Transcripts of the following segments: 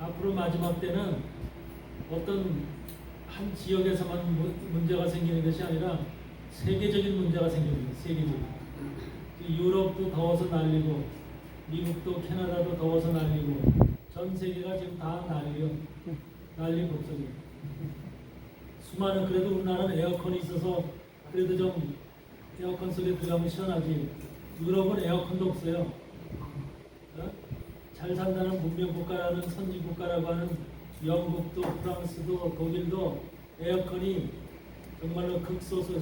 앞으로 마지막 때는 어떤 한 지역에서만 문제가 생기는 것이 아니라 세계적인 문제가 생기는 거예요. 세계적인. 유럽도 더워서 난리고, 미국도 캐나다도 더워서 난리고, 전 세계가 지금 다 난리요. 난리 법석이에요. 수많은, 그래도 우리나라는 에어컨이 있어서 그래도 좀 에어컨 속에 들어가면 시원하지. 유럽은 에어컨도 없어요. 어? 잘 산다는 문명국가라는 선진국가라고 하는 영국도 프랑스도 독일도 에어컨이 정말로 극소수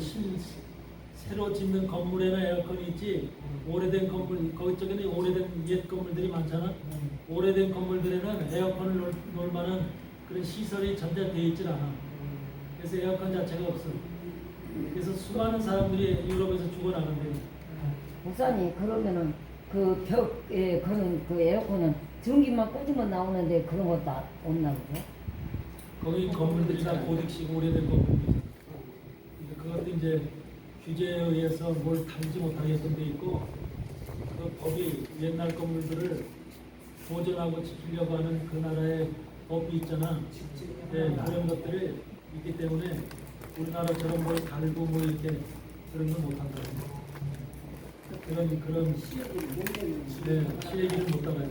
새로 짓는 건물에나 에어컨이 있지, 오래된 건물, 거기 쪽에는 오래된 옛 건물들이 많잖아. 오래된 건물들에는 에어컨을 놓을 만한 그런 시설이 전혀 되어 있질 않아. 그래서 에어컨 자체가 없어. 그래서 수많은 사람들이 유럽에서 죽어나간대요. 목사님, 그러면은 그 벽에 거는 그 에어컨은 전기만 꽂으면 나오는데 그런 것도 없나 보죠? 거기 건물들이 다 고딕식 오래된 건물들이죠. 그것도 이제 규제에 의해서 뭘 달지 못하게끔 돼 있고, 그 법이 옛날 건물들을 보존하고 지키려고 하는 그 나라의 법이 있잖아. 네, 그런 것들이 있기 때문에 우리나라처럼 뭘 달고 뭐 이렇게 그런 건 못한다. 그런 시래기를 못 따라요.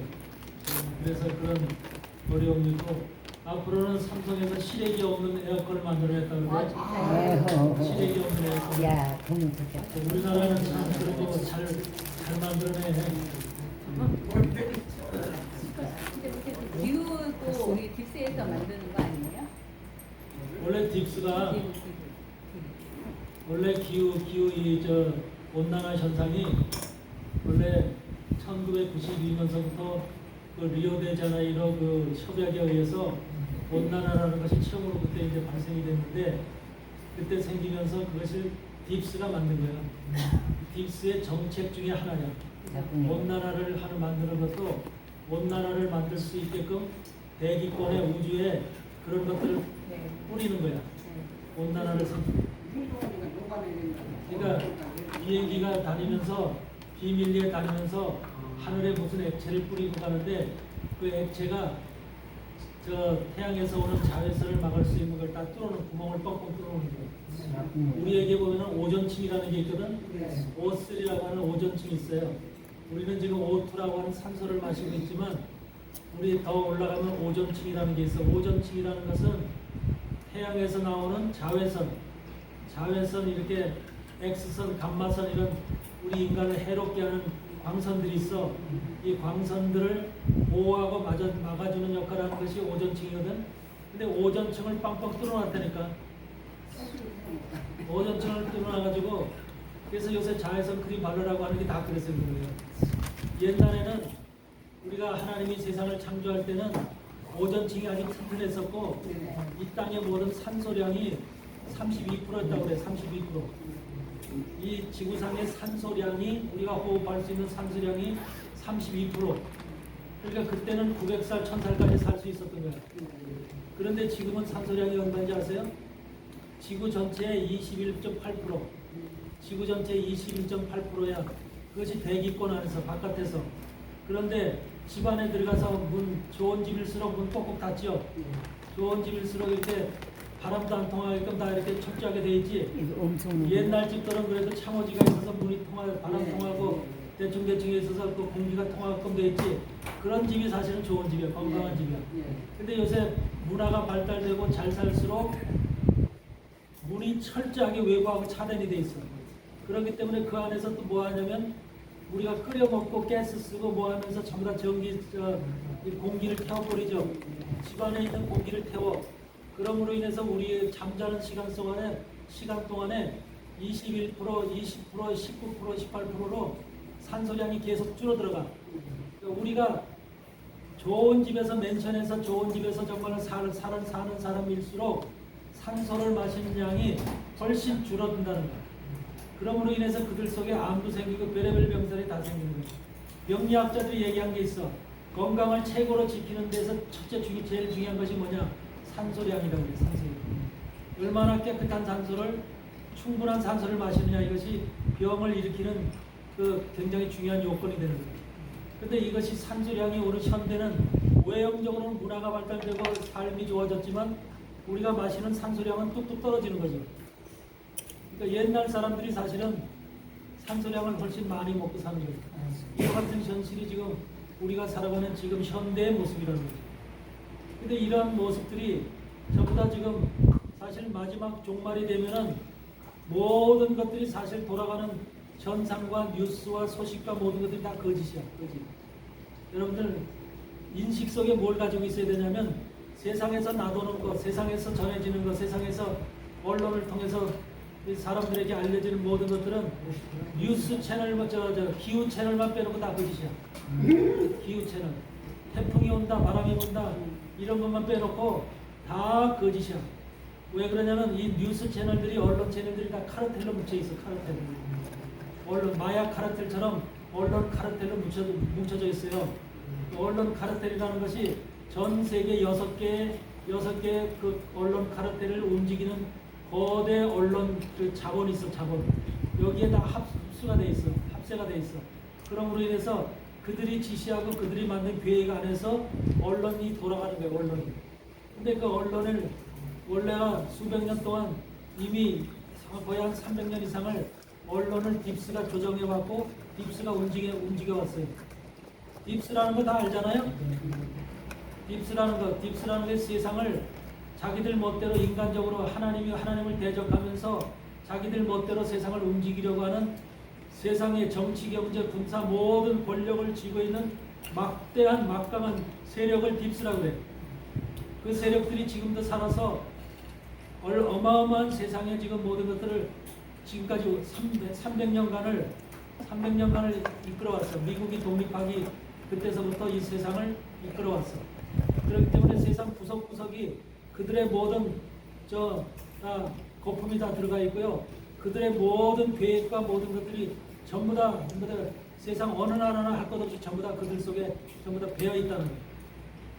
그래서 그런 어려움이 있고, 앞으로는 삼성에서 시래기 없는 에어컨을 만들어냈다고 그래. 시래기 없는 에어컨. 야, 그러면 좋겠다. 우리나라는 참 그런 거 잘 만들어내. 근데 기후도 우리 딥스에서 만드는 거 아니에요? 원래 딥스가 원래 기후 이 온난화 현상이 원래 1992년서부터 그 리오데자네이루 그 협약에 의해서 온난화라는 것이 처음으로 그때 이제 발생이 됐는데, 그때 생기면서 그것을 딥스가 만든 거예요. 딥스의 정책 중에 하나야. 온난화를 만드는 것도, 온난화를 만들 수 있게끔 대기권의 우주에 그런 것들을 뿌리는 거야. 온난화를 그러니까 비행기가 다니면서 비밀리에 다니면서 하늘에 무슨 액체를 뿌리고 가는데, 그 액체가 저 태양에서 오는 자외선을 막을 수 있는 걸 다 뚫어놓은, 구멍을 뻥뻥 뚫어놓는 거예요. 우리에게 보면 오존층이라는 게 있거든. O3라고 하는 오존층이 있어요. 우리는 지금 O2라고 하는 산소를 마시고 있지만, 우리 더 올라가면 오존층이라는 게 있어. 오존층이라는 것은 태양에서 나오는 자외선 이렇게 X선, 감마선 이런 우리 인간을 해롭게 하는 광선들이 있어. 이 광선들을 보호하고 막아주는 역할을 하는 것이 오존층이거든. 근데 오존층을 빵빵 뚫어놨다니까. 오존층을 뚫어놔가지고, 그래서 요새 자외선 크림 바르라고 하는 게 다 그래서 그런 거예요. 옛날에는 우리가 하나님이 세상을 창조할 때는 오존층이 아주 튼튼했었고, 이 땅의 모든 산소량이 32%였다고 그래. 32%. 이 지구상의 산소량이, 우리가 호흡할 수 있는 산소량이 32%. 그러니까 그때는 900살, 1000살까지 살 수 있었던 거야. 그런데 지금은 산소량이 얼마인지 아세요? 지구 전체의 21.8%. 지구 전체의 21.8%야. 그것이 대기권 안에서, 바깥에서. 그런데 집 안에 들어가서 좋은 집일수록 문 꼭꼭 닫지요. 좋은 집일수록 이렇게 바람도 안 통하게끔 다 이렇게 철저하게 돼 있지. 옛날 집들은 그래도 창호지가 있어서 문이 바람 통하고 대충 있어서 또 공기가 통하게끔 돼 있지. 그런 집이 사실은 좋은 집이야. 건강한 집이야. 근데 요새 문화가 발달되고 잘 살수록 문이 철저하게 외부하고 차단이 돼 있어. 그렇기 때문에 그 안에서 또 뭐 하냐면, 우리가 끓여 먹고 가스 쓰고 뭐 하면서 전부 다 이 공기를 태워버리죠. 집안에 있는 공기를 태워. 그럼으로 인해서 우리의 잠자는 시간 동안에 21%, 20%, 19%, 18%로 산소량이 계속 줄어들어가. 그러니까 우리가 좋은 집에서, 맨션에서 좋은 집에서 정말 사는 사람일수록 산소를 마시는 양이 훨씬 줄어든다는 거야. 그럼으로 인해서 그들 속에 암도 생기고 별의별 병들이 다 생기는 거야. 명리학자들이 얘기한 게 있어. 건강을 최고로 지키는 데서 제일 중요한 것이 뭐냐? 산소량이라고 그래. 산소량. 얼마나 깨끗한 산소를, 충분한 산소를 마시느냐, 이것이 병을 일으키는 그 굉장히 중요한 요건이 되는 거예요. 근데 이것이 산소량이 오늘 현대는 외형적으로는 문화가 발달되고 삶이 좋아졌지만 우리가 마시는 산소량은 뚝뚝 떨어지는 거죠. 그러니까 옛날 사람들이 사실은 산소량을 훨씬 많이 먹고 사는 거죠. 이와 같은 현실이 지금 우리가 살아가는 지금 현대의 모습이라는 거죠. 근데 이러한 모습들이 전부 다 지금 사실 마지막 종말이 되면은 모든 것들이 사실 돌아가는 현상과 뉴스와 소식과 모든 것들이 다 거짓이야, 거짓. 여러분들 인식 속에 뭘 가지고 있어야 되냐면 세상에서 나도는 것, 세상에서 전해지는 것, 세상에서 언론을 통해서 사람들에게 알려지는 모든 것들은 뉴스 채널, 기후 채널만 빼놓고 다 거짓이야. 기후 채널. 태풍이 온다, 바람이 분다, 이런 것만 빼놓고 다 거짓이야. 왜 그러냐면 이 뉴스 채널들이, 언론 채널들이 다 카르텔로 뭉쳐 있어, 카르텔. 언론, 마약 카르텔처럼 언론 카르텔로 뭉쳐져 있어요. 언론 카르텔이라는 것이 전 세계 6개 그 언론 카르텔을 움직이는 거대 언론 그 자본이 있어, 자본. 여기에 다 합수가 돼 있어, 합세가 돼 있어. 그럼으로 인해서 그들이 지시하고 그들이 만든 계획 안에서 언론이 돌아가는 거예요, 언론이. 근데 그 언론을 원래가 수백 년 동안 이미 거의 한 300년 이상을 언론을 딥스가 조정해왔고 딥스가 움직여왔어요. 딥스라는 거 다 알잖아요? 딥스라는 게 세상을 자기들 멋대로 인간적으로 하나님을 대적하면서 자기들 멋대로 세상을 움직이려고 하는 세상의 정치, 경제, 군사 모든 권력을 쥐고 있는 막대한 막강한 세력을 딥스라고 그래요. 그 세력들이 지금도 살아서 어마어마한 세상에 지금 모든 것들을 지금까지 300년간을 이끌어왔어. 미국이 독립하기 그때서부터 이 세상을 이끌어왔어. 그렇기 때문에 세상 구석구석이 그들의 모든 거품이 다 들어가 있고요. 그들의 모든 계획과 모든 것들이 전부 다 세상 어느 나라나 할 것 없이 전부 다 그들 속에 전부 다 배어 있다는 거예요.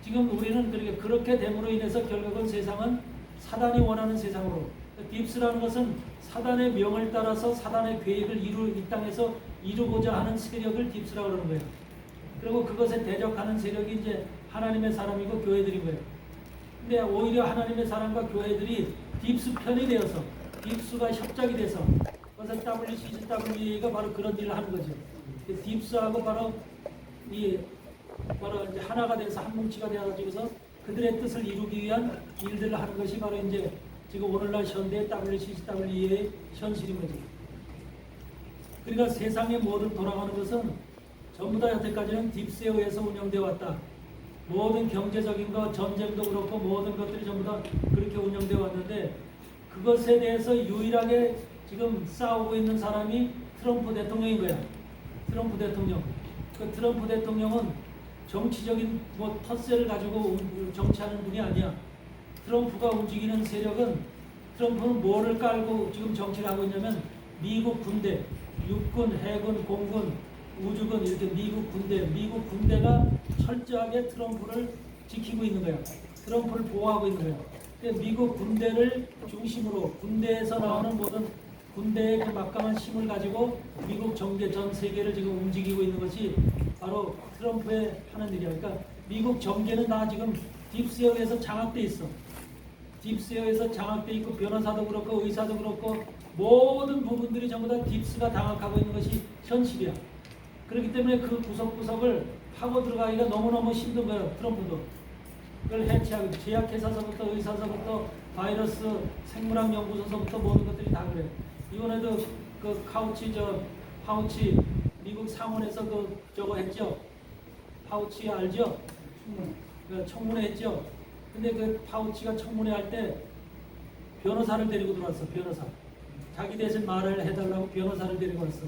지금 우리는 그렇게 됨으로 인해서 결국은 세상은 사단이 원하는 세상으로, 딥스라는 것은 사단의 명을 따라서 사단의 계획을 이 땅에서 이루고자 하는 세력을 딥스라고 그러는 거예요. 그리고 그것에 대적하는 세력이 이제 하나님의 사람이고 교회들인 거예요. 근데 오히려 하나님의 사람과 교회들이 딥스 편이 되어서, 딥스가 협작이 돼서, 그래서 WCCWA가 바로 그런 일을 하는 거죠. 딥스하고 바로 이제 하나가 돼서 한 뭉치가 되어가지고서 그들의 뜻을 이루기 위한 일들을 하는 것이 바로 이제 지금 오늘날 현대 WCCWA의 현실인 거죠. 그러니까 세상의 모든 돌아가는 것은 전부 다 여태까지는 딥스에 의해서 운영되어 왔다. 모든 경제적인 것, 전쟁도 그렇고 모든 것들이 전부 다 그렇게 운영되어 왔는데 그것에 대해서 유일하게 지금 싸우고 있는 사람이 트럼프 대통령인 거야. 트럼프 대통령. 그 트럼프 대통령은 정치적인 텃세를 가지고 정치하는 분이 아니야. 트럼프가 움직이는 세력은, 트럼프는 뭐를 깔고 지금 정치를 하고 있냐면 미국 군대, 육군, 해군, 공군, 우주군, 이렇게 미국 군대가 철저하게 트럼프를 지키고 있는 거야. 트럼프를 보호하고 있는 거야. 미국 군대를 중심으로 군대에서 나오는 모든 군대의 그 막강한 힘을 가지고 미국 정계 전 세계를 지금 움직이고 있는 것이 바로 트럼프의 하는 일이야. 그러니까 미국 정계는 다 지금 딥스에 의해서 장악돼 있어. 딥스에 의해서 장악돼 있고 변호사도 그렇고 의사도 그렇고 모든 부분들이 전부 다 딥스가 장악하고 있는 것이 현실이야. 그렇기 때문에 그 구석구석을 파고 들어가기가 너무너무 힘든 거예요. 트럼프도. 그걸 해체하고 제약회사서부터 의사서부터 바이러스 생물학 연구소서부터 모든 것들이 다 그래. 이번에도 그 파우치 미국 상원에서 저거 했죠. 파우치 알죠? 그 청문회 했죠. 근데 그 파우치가 청문회 할 때 변호사를 데리고 들어왔어. 변호사. 자기 대신 말을 해달라고 변호사를 데리고 왔어.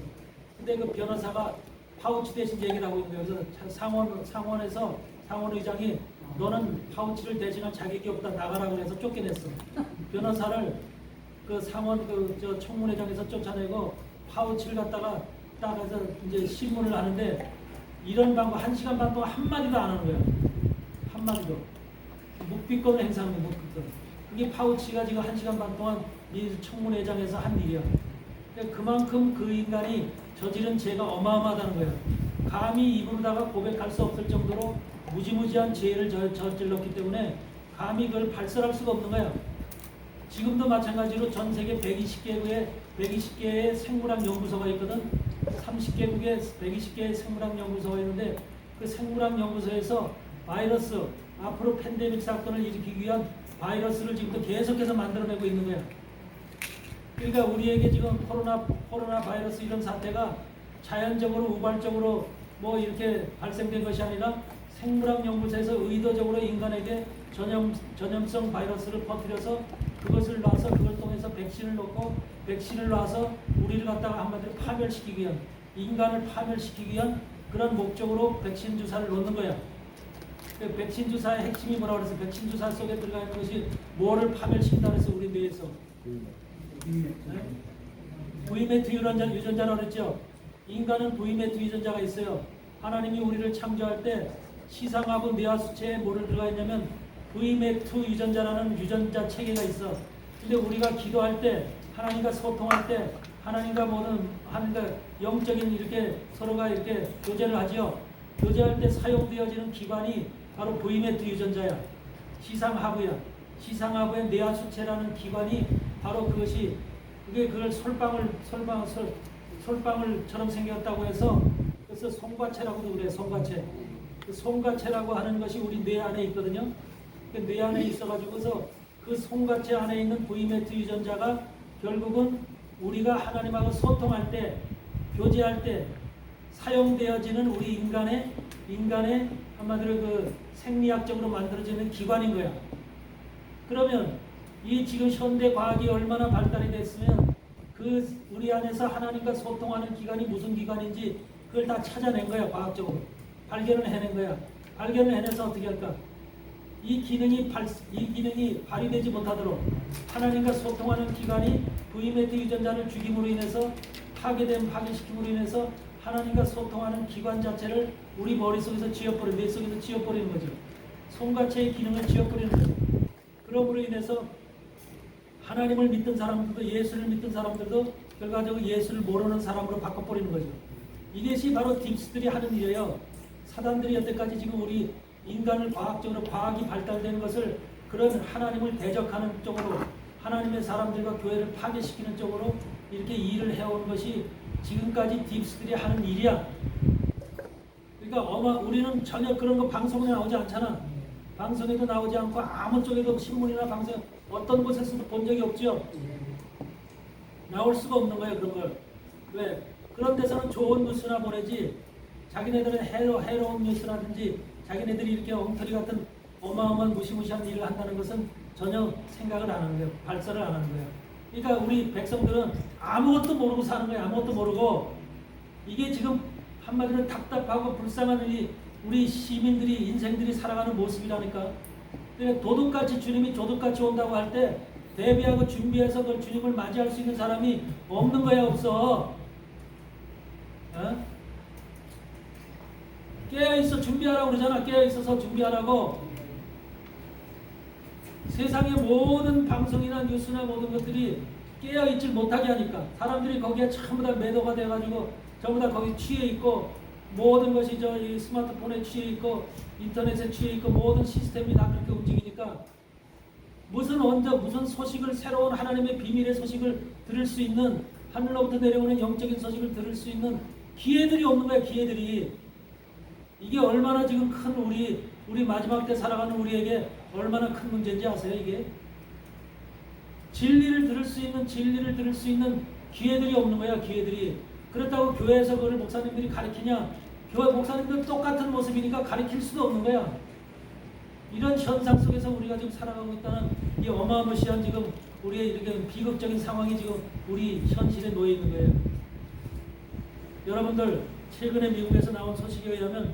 근데 그 변호사가 파우치 대신 얘기를 하고 있는 거예요. 그래서 상원에서 상원 의장이 너는 파우치를 대신할 자격이 없다, 나가라고 해서 쫓겨냈어. 변호사를 그 상원 저 청문회장에서 쫓아내고 파우치를 갖다가 딱 해서 이제 신문을 하는데 이런 방법 1시간 반 동안 한마디도 안 하는 거야. 한마디도. 묵비권을 행사하는 거야, 묵비권. 그게 파우치가 지금 1시간 반 동안 이 청문회장에서 한 일이야. 그러니까 그만큼 그 인간이 저지른 죄가 어마어마하다는 거야. 감히 입으로다가 고백할 수 없을 정도로 무지무지한 죄를 저질렀기 때문에 감히 그걸 발설할 수가 없는 거야. 지금도 마찬가지로 전 세계 120개의 생물학 연구소가 있거든. 30개국에 120개의 생물학 연구소가 있는데 그 생물학 연구소에서 바이러스, 앞으로 팬데믹 사건을 일으키기 위한 바이러스를 지금도 계속해서 만들어내고 있는 거야. 그러니까 우리에게 지금 코로나 바이러스 이런 사태가 자연적으로 우발적으로 뭐 이렇게 발생된 것이 아니라 생물학 연구소에서 의도적으로 인간에게 전염성 바이러스를 퍼뜨려서 그것을 놔서 그걸 통해서 백신을 놓고 백신을 놔서 우리를 갖다가 한마디로 파멸시키기 위한, 인간을 파멸시키기 위한 그런 목적으로 백신 주사를 놓는 거야. 그 백신 주사의 핵심이 뭐라고 그래서 백신 주사 속에 들어가 있는 것이 뭐를 파멸시킨다 그래서 우리 뇌에서 V매트 유전자라고 그랬죠. 인간은 V매트 유전자가 있어요. 하나님이 우리를 창조할 때 시상하고 뇌하수체에 뭐를 들어가 있냐면 V매트 유전자라는 유전자 체계가 있어. 근데 우리가 기도할 때 하나님과 소통할 때 하나님과 하나님과 영적인 이렇게 서로가 이렇게 교제를 하지요. 교제할 때 사용되어지는 기관이 바로 V매트 유전자야. 시상하부야. 시상하부의 뇌하수체라는 기관이 바로 그것이 그걸 솔방울처럼 생겼다고 해서 그래서 송과체라고도 그래. 송과체. 그 송과체라고 하는 것이 우리 뇌 안에 있거든요. 그 뇌 안에 있어가지고서 그 송과체 안에 있는 V매트 유전자가 결국은 우리가 하나님하고 소통할 때, 교제할 때 사용되어지는 우리 인간의 한마디로 그 생리학적으로 만들어지는 기관인 거야. 그러면 이 지금 현대 과학이 얼마나 발달이 됐으면 그 우리 안에서 하나님과 소통하는 기관이 무슨 기관인지 그걸 다 찾아낸 거야. 과학적으로 발견을 해낸 거야. 발견을 해내서 어떻게 할까? 이 기능이 발휘되지 못하도록 하나님과 소통하는 기관이 V매트 유전자를 죽임으로 인해서 파괴시킴으로 인해서 하나님과 소통하는 기관 자체를 우리 머릿속에서 뇌 속에서 지워버리는 거죠. 송과체의 기능을 지워버리는 거죠. 그러므로 인해서 하나님을 믿던 사람들도 예수를 믿던 사람들도 결과적으로 예수를 모르는 사람으로 바꿔버리는 거죠. 이것이 바로 딥스들이 하는 일이에요. 사단들이 여태까지 지금 우리 인간을 과학이 발달되는 것을 그런 하나님을 대적하는 쪽으로 하나님의 사람들과 교회를 파괴시키는 쪽으로 이렇게 일을 해온 것이 지금까지 딥스들이 하는 일이야. 그러니까 우리는 전혀 그런 거 방송에 나오지 않잖아. 방송에도 나오지 않고 아무 쪽에도 신문이나 방송 어떤 곳에서도 본 적이 없죠. 나올 수가 없는 거예요. 그런 걸. 왜? 그런 데서는 좋은 뉴스나 보내지 자기네들은 해로운 뉴스라든지 자기네들이 이렇게 엉터리 같은 어마어마한 무시무시한 일을 한다는 것은 전혀 생각을 안 하는 거예요. 발설을 안 하는 거예요. 그러니까 우리 백성들은 아무것도 모르고 사는 거예요. 아무것도 모르고. 이게 지금 한마디로 답답하고 불쌍한 우리 시민들이 인생들이 살아가는 모습이라니까. 그러니까 도둑같이 주님이 도둑같이 온다고 할 때 대비하고 준비해서 그 주님을 맞이할 수 있는 사람이 없는 거야. 없어. 깨어있어 준비하라고 그러잖아. 깨어있어서 준비하라고. 세상의 모든 방송이나 뉴스나 모든 것들이 깨어있질 못하게 하니까 사람들이 거기에 전부 다 매도가 돼가지고 전부 다 거기 취해 있고 모든 것이 이 스마트폰에 취해 있고 인터넷에 취해 있고 모든 시스템이 다 그렇게 움직이니까 무슨 소식을 새로운 하나님의 비밀의 소식을 들을 수 있는 하늘로부터 내려오는 영적인 소식을 들을 수 있는 기회들이 없는 거야. 기회들이. 이게 얼마나 지금 큰 우리 마지막 때 살아가는 우리에게 얼마나 큰 문제인지 아세요? 이게 진리를 들을 수 있는 기회들이 없는 거야. 기회들이. 그렇다고 교회에서 그걸 목사님들이 가르치냐? 교회 목사님들 똑같은 모습이니까 가르칠 수도 없는 거야. 이런 현상 속에서 우리가 지금 살아가고 있다는 이 어마무시한 지금 우리의 이렇게 비극적인 상황이 지금 우리 현실에 놓여 있는 거예요. 여러분들 최근에 미국에서 나온 소식에 의하면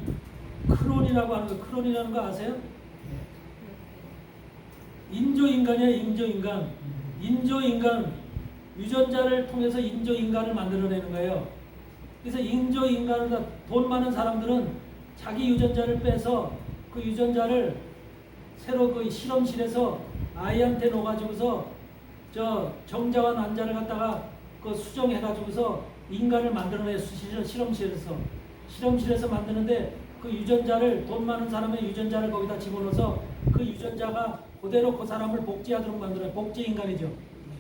크론이라고 하는 거, 크론이라는 거 아세요? 인조인간이야. 인조인간 유전자를 통해서 인조인간을 만들어내는 거예요. 그래서 인조인간을 돈 많은 사람들은 자기 유전자를 빼서 그 유전자를 새로 그 실험실에서 아이한테 놓아가지고서 정자와 난자를 갖다가 그 수정해가지고서 인간을 만들어내. 실험실에서 실험실에서 만드는데 그 유전자를 돈 많은 사람의 유전자를 거기다 집어넣어서 그 유전자가 그대로 그 사람을 복제하도록 만들어요. 복제 인간이죠.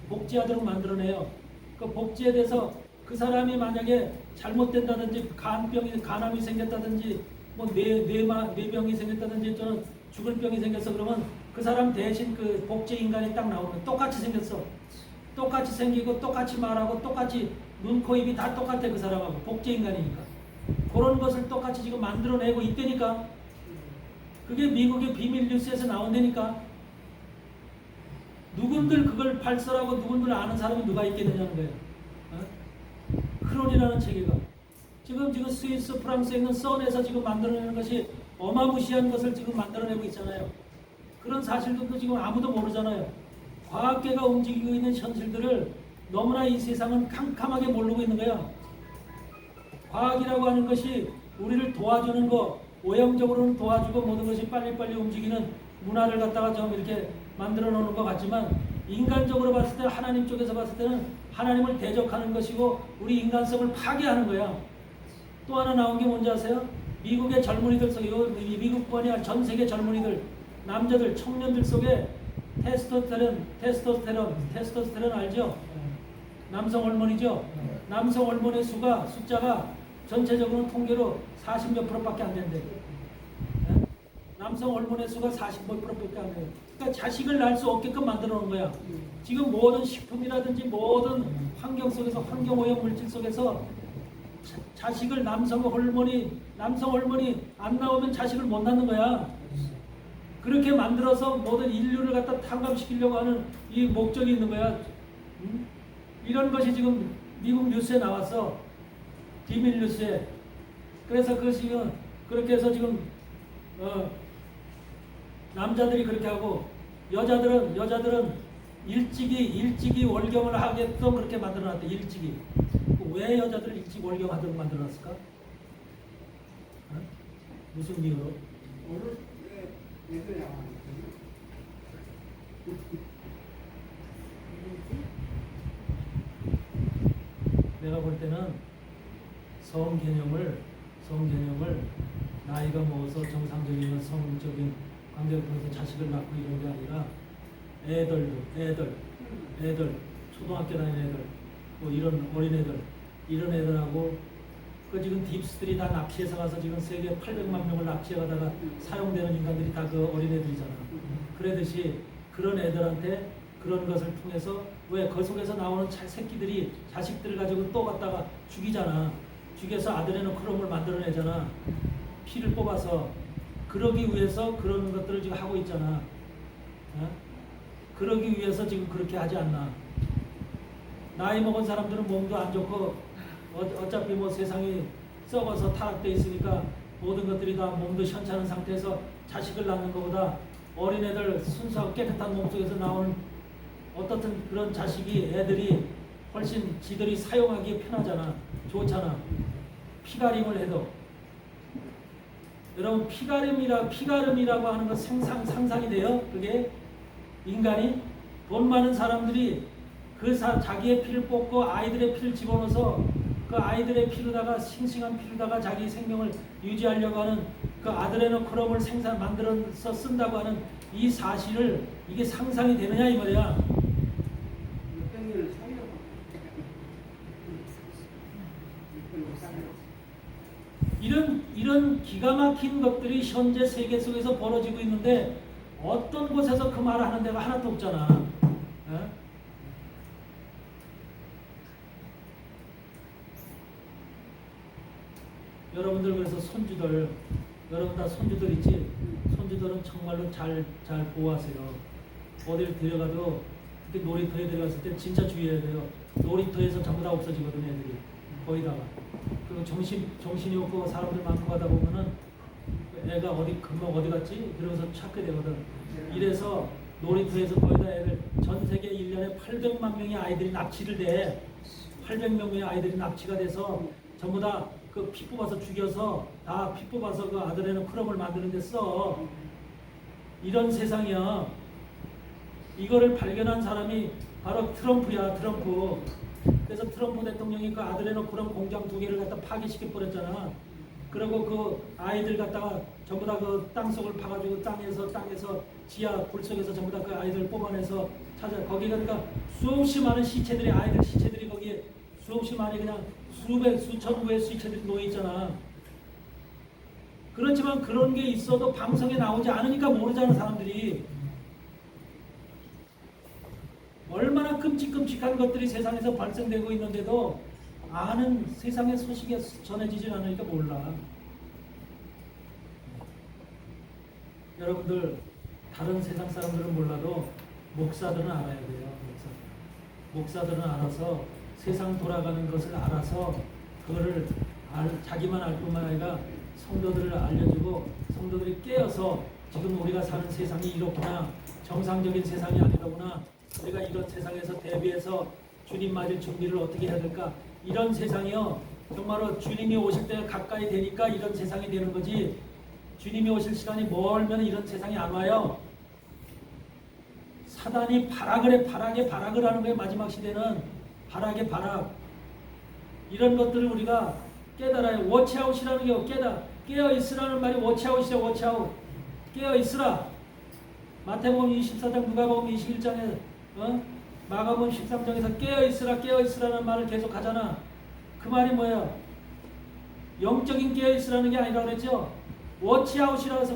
복제하도록 만들어내요. 그 복제에 대해서 그 사람이 만약에 잘못된다든지 간암이 생겼다든지 뭐 뇌병이 생겼다든지 또는 죽을 병이 생겼어 그러면 그 사람 대신 그 복제 인간이 딱 나오는 거예요. 똑같이 생겼어. 똑같이 생기고 똑같이 말하고 똑같이 눈, 코, 입이 다 똑같아 그 사람하고 복제 인간이니까 그런 것을 똑같이 지금 만들어내고 있다니까. 그게 미국의 비밀 뉴스에서 나온다니까. 누군들 그걸 발설하고 누군들 아는 사람이 누가 있겠느냐는 거예요. 크론이라는 체계가 지금 스위스, 프랑스에 있는 선에서 지금 만들어내는 것이 어마무시한 것을 지금 만들어내고 있잖아요. 그런 사실들도 지금 아무도 모르잖아요. 과학계가 움직이고 있는 현실들을 너무나 이 세상은 캄캄하게 모르고 있는 거야. 과학이라고 하는 것이 우리를 도와주는 거, 오형적으로는 도와주고 모든 것이 빨리빨리 움직이는 문화를 갖다가 좀 이렇게 만들어 놓는 것 같지만 인간적으로 봤을 때 하나님 쪽에서 봤을 때는 하나님을 대적하는 것이고 우리 인간성을 파괴하는 거야. 또 하나 나온 게 뭔지 아세요? 미국의 젊은이들 속에 미국뿐이 아니라 전 세계 젊은이들 남자들 청년들 속에 테스토스테론 알죠? 남성 호르몬이죠. 남성 호르몬의 숫자가 전체적으로 통계로 40몇 %밖에 안 된대. 남성 호르몬의 수가 40몇 %밖에 안 돼요. 그러니까 자식을 낳을 수 없게끔 만들어 놓은 거야. 지금 모든 식품이라든지 모든 환경 속에서 환경 오염 물질 속에서 자식을 남성 호르몬이 안 나오면 자식을 못 낳는 거야. 그렇게 만들어서 모든 인류를 갖다 탕감시키려고 하는 이 목적이 있는 거야. 이런 것이 지금 미국 뉴스에 나왔어. 비밀 뉴스에. 그래서 그것이 그렇게 해서 지금 남자들이 그렇게 하고 여자들은 일찍이 월경을 하게끔 그렇게 만들어놨대. 일찍이. 왜 여자들 일찍 월경하도록 만들어놨을까? 무슨 이유로? 내가 볼 때는 성 개념을 나이가 먹어서 정상적인 성적인 관계를 통해서 자식을 낳고 이런 게 아니라 애들 초등학교 다니는 애들 뭐 이런 어린애들 이런 애들하고 그 지금 딥스들이 다 납치해서 가서 지금 세계 800만 명을 납치해 가다가 사용되는 인간들이 다 그 어린애들이잖아. 그러듯이 그런 애들한테 그런 것을 통해서 왜 그 속에서 나오는 새끼들이 자식들을 가지고 또 갖다가 죽이잖아. 죽여서 아드레노크롬을 만들어내잖아. 피를 뽑아서. 그러기 위해서 그런 것들을 지금 하고 있잖아. 그러기 위해서 지금 그렇게 하지 않나. 나이 먹은 사람들은 몸도 안 좋고 어차피 뭐 세상이 썩어서 타락돼 있으니까 모든 것들이 다 몸도 현찮은 상태에서 자식을 낳는 것보다 어린애들 순수하고 깨끗한 몸속에서 나오는 어떻든 그런 애들이 훨씬 지들이 사용하기에 편하잖아. 좋잖아. 피가림을 해도. 여러분 피가름이라고 하는 거 상상이 돼요? 그게 인간이 돈 많은 사람들이 자기의 피를 뽑고 아이들의 피를 집어넣어서 그 아이들의 피로다가 싱싱한 피로다가 자기 생명을 유지하려고 하는 그 아드레노크롬을 만들어서 쓴다고 하는 이 사실을 이게 상상이 되느냐 이 말이야. 이런 기가 막힌 것들이 현재 세계 속에서 벌어지고 있는데 어떤 곳에서 그 말을 하는 데가 하나도 없잖아. 여러분들 그래서 여러분 다 손주들 있지? 손주들은 정말로 잘 보호하세요. 어딜 데려가도 특히 놀이터에 데려갔을 때 진짜 주의해야 돼요. 놀이터에서 전부 다 없어지거든 애들이. 거의다가. 그리고 정신이 없고 사람들 많고 가다 보면은 애가 금방 어디 갔지? 그러면서 찾게 되거든. 이래서 놀이터에서 거의 다 애들 전 세계 1년에 800만 명의 아이들이 납치를 돼. 800명의 아이들이 납치가 돼서 전부 다 그 피 뽑아서 죽여서 다 피 뽑아서 그 아드레노크롬을 만드는 데 써. 이런 세상이야. 이거를 발견한 사람이 바로 트럼프야. 트럼프. 그래서 트럼프 대통령이 그 아드레노크롬 공장 2개를 갖다 파괴시켜 버렸잖아. 그리고 그 아이들 갖다가 전부 다 그 땅속을 파가지고 땅에서 지하 불 속에서 전부 다 그 아이들 뽑아내서 찾아 거기 그러니까 수없이 많은 시체들이 아이들 시체들이 거기에 수없이 많이 그냥 수천 구의 시체들이 놓여 있잖아. 그렇지만 그런 게 있어도 방송에 나오지 않으니까 모르잖아 사람들이. 얼마나 끔찍끔찍한 것들이 세상에서 발생되고 있는데도 아는 세상의 소식이 전해지지 않으니까 몰라. 여러분들 다른 세상 사람들은 몰라도 목사들은 알아야 돼요. 목사들은 알아서 세상 돌아가는 것을 알아서 그거를 자기만 알 뿐만 아니라 성도들을 알려주고 성도들이 깨어서 지금 우리가 사는 세상이 이렇구나, 정상적인 세상이 아니더구나, 우리가 이런 세상에서 대비해서 주님 맞을 준비를 어떻게 해야 될까, 이런 세상이요 정말로 주님이 오실 때가 가까이 되니까 이런 세상이 되는 거지, 주님이 오실 시간이 멀면 이런 세상이 안 와요. 사단이 발악을 하는 거예요. 마지막 시대는 발악 이런 것들을 우리가 깨달아요. 워치아웃이라는 게 깨어있으라는 말이 워치아웃이죠. 워치아웃. 깨어있으라. 마태복음 24장, 누가복음 21장에 마가복음 13장에서 깨어있으라는 말을 계속 하잖아. 그 말이 뭐예요? 영적인 깨어있으라는 게 아니라 그랬죠. 워치아웃이라고 해서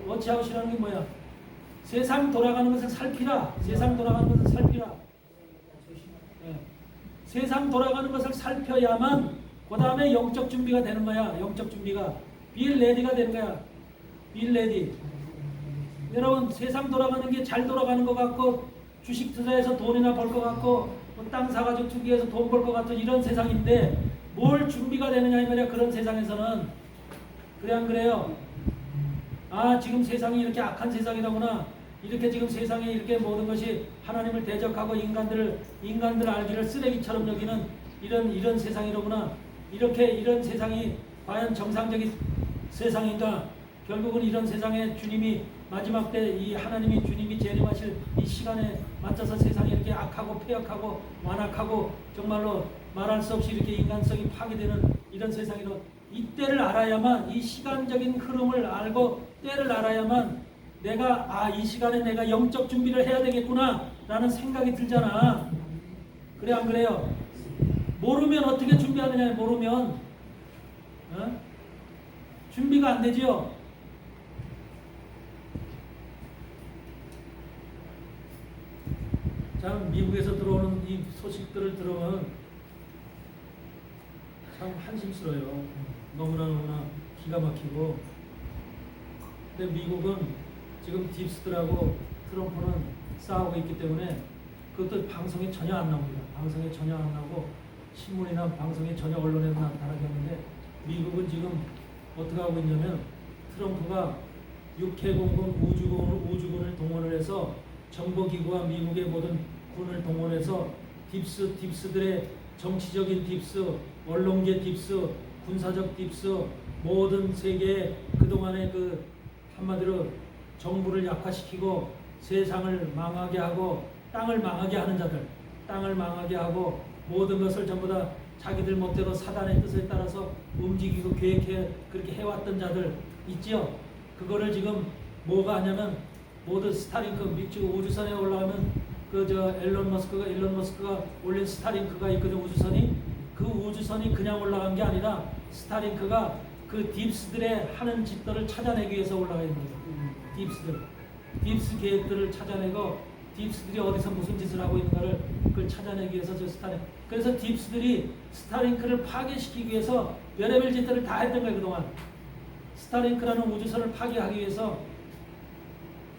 워치아웃이라는 게 뭐야? 세상 돌아가는 것을 살피라. 세상 돌아가는 것을 살피라. 세상 돌아가는 것을 살펴야만 그 다음에 영적 준비가 되는 거야. 영적 준비가. 빌 레디가 되는 거야. 빌 레디. 여러분 세상 돌아가는 게 잘 돌아가는 것 같고 주식 투자해서 돈이나 벌 것 같고 땅 사가지고 투기해서 돈 벌 것 같은 이런 세상인데 뭘 준비가 되느냐 이 말이야. 그런 세상에서는. 그래 안 그래요? 아 지금 세상이 이렇게 악한 세상이라구나. 이렇게 지금 세상에 이렇게 모든 것이 하나님을 대적하고 인간들 알기를 쓰레기처럼 여기는 이런 세상이로구나. 이런 세상이 과연 정상적인 세상인가? 결국은 이런 세상에 주님이 마지막 때 이 하나님이 주님이 재림하실 이 시간에 맞춰서 세상이 이렇게 악하고 폐역하고 완악하고 정말로 말할 수 없이 이렇게 인간성이 파괴되는 이런 세상이로 이때를 알아야만 이 시간적인 흐름을 알고 때를 알아야만 내가 이 시간에 내가 영적 준비를 해야 되겠구나 라는 생각이 들잖아. 그래 안 그래요? 모르면 어떻게 준비하느냐. 모르면 준비가 안 되죠. 참 미국에서 들어오는 이 소식들을 들으면 참 한심스러워요. 너무나 기가 막히고. 근데 미국은 지금 딥스들하고 트럼프는 싸우고 있기 때문에 그것도 방송에 전혀 안 나옵니다. 방송에 전혀 안 나오고 신문이나 방송에 전혀 언론에도 나타나지 않는데 미국은 지금 어떻게 하고 있냐면 트럼프가 육해공군 우주군을 동원을 해서 정보기구와 미국의 모든 군을 동원해서 딥스들의 정치적인 딥스, 언론계 딥스, 군사적 딥스, 모든 세계의 그동안의 그 한마디로 정부를 약화시키고 세상을 망하게 하고 땅을 망하게 하는 자들, 땅을 망하게 하고 모든 것을 전부 다 자기들 멋대로 사단의 뜻에 따라서 움직이고 계획해 그렇게 해왔던 자들 있지요. 그거를 지금 뭐가 하냐면 모든 스타링크 미국 우주선에 올라가면 일론 머스크가 올린 스타링크가 있거든. 우주선이 그 우주선이 그냥 올라간 게 아니라 스타링크가 그 딥스들의 하는 짓들을 찾아내기 위해서 올라가 있는 거죠. 딥스 계획들을 찾아내고 딥스들이 어디서 무슨 짓을 하고 있는가를 그걸 찾아내기 위해서 저 스타링크. 그래서 딥스들이 스타링크를 파괴시키기 위해서 별의별 짓들을 다 했던 거예요. 그동안 스타링크라는 우주선을 파괴하기 위해서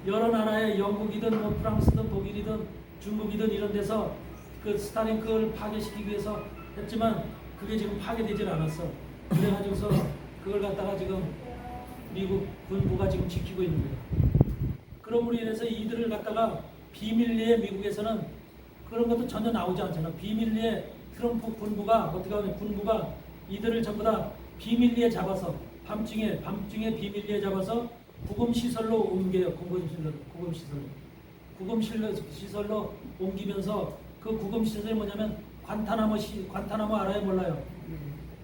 여러 나라의 영국이든 뭐 프랑스든 독일이든 중국이든 이런 데서 그 스타링크를 파괴시키기 위해서 했지만 그게 지금 파괴되질 않았어. 그래가지고서 그걸 갖다가 지금 미국 군부가 지금 지키고 있는 거예요. 그럼으로 인해서 이들을 갖다가 비밀리에 미국에서는 그런 것도 전혀 나오지 않잖아. 비밀리에 트럼프 군부가 어떻게 하면 군부가 이들을 전부 다 비밀리에 잡아서 밤중에 비밀리에 잡아서 구금시설로 옮겨요. 구금시설로 옮기면서 그 구금시설이 뭐냐면 관타나모 알아요? 몰라요?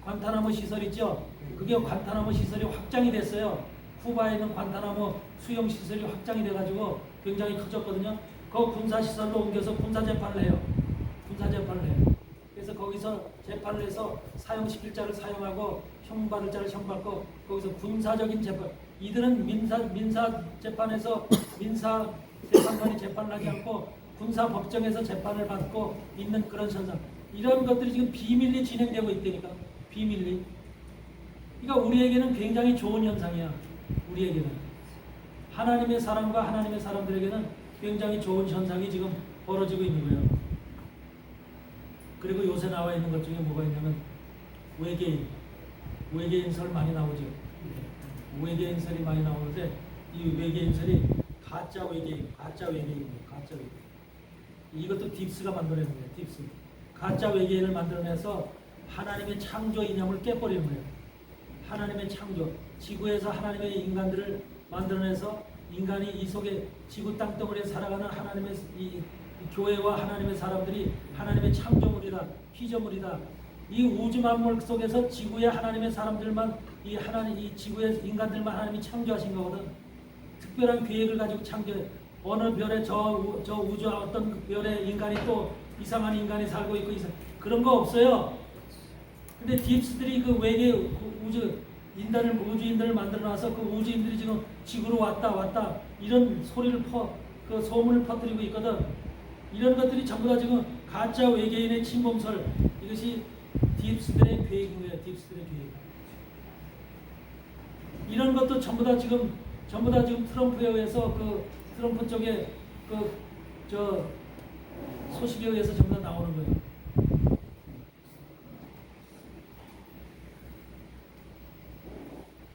관타나모 시설 있죠? 그게 관타나모 시설이 확장이 됐어요. 쿠바에 있는 관타나모 수용 시설이 확장이 돼가지고 굉장히 커졌거든요. 그 군사 시설로 옮겨서 군사 재판을 해요. 군사 재판을 해요. 그래서 거기서 재판을 해서 사형시킬 자를 사형하고 형받을 자를 형받고 거기서 군사적인 재판. 이들은 민사 재판에서 민사 재판관이 재판을 하지 않고 군사 법정에서 재판을 받고 있는 그런 현상. 이런 것들이 지금 비밀리 진행되고 있다니까. 비밀리. 그러니까 우리에게는 굉장히 좋은 현상이야. 우리에게는. 하나님의 사람과 하나님의 사람들에게는 굉장히 좋은 현상이 지금 벌어지고 있는 거예요. 그리고 요새 나와 있는 것 중에 뭐가 있냐면 외계인설 많이 나오죠. 외계인설이 많이 나오는데 이 외계인설이 가짜 외계인이에요. 가짜 외계인. 이것도 딥스가 만들어낸 거예요. 딥스. 가짜 외계인을 만들어내서 하나님의 창조 이념을 깨버리는 거예요. 하나님의 창조. 지구에서 하나님의 인간들을 만들어내서 인간이 이 속에 지구 땅덩어리에 살아가는 하나님의 이 교회와 하나님의 사람들이 하나님의 창조물이다. 피조물이다. 이 우주 만물 속에서 지구의 하나님의 사람들만 이 지구의 인간들만 하나님이 창조하신 거거든. 특별한 계획을 가지고 창조해. 어느 별에 저 우주 어떤 별에 인간이 또 이상한 인간이 살고 있고 그런 거 없어요. 근데 딥스들이 그 외계 우주인들을 만들어 놔서 그 우주인들이 지금 지구로 왔다 이런 그 소문을 퍼뜨리고 있거든. 이런 것들이 전부 다 지금 가짜 외계인의 침범설. 이것이 딥스들의 계획인 거예요. 딥스들의 계획. 이런 것도 전부 다 지금 트럼프에 의해서 트럼프 쪽에 소식에 의해서 전부 다 나오는 거예요.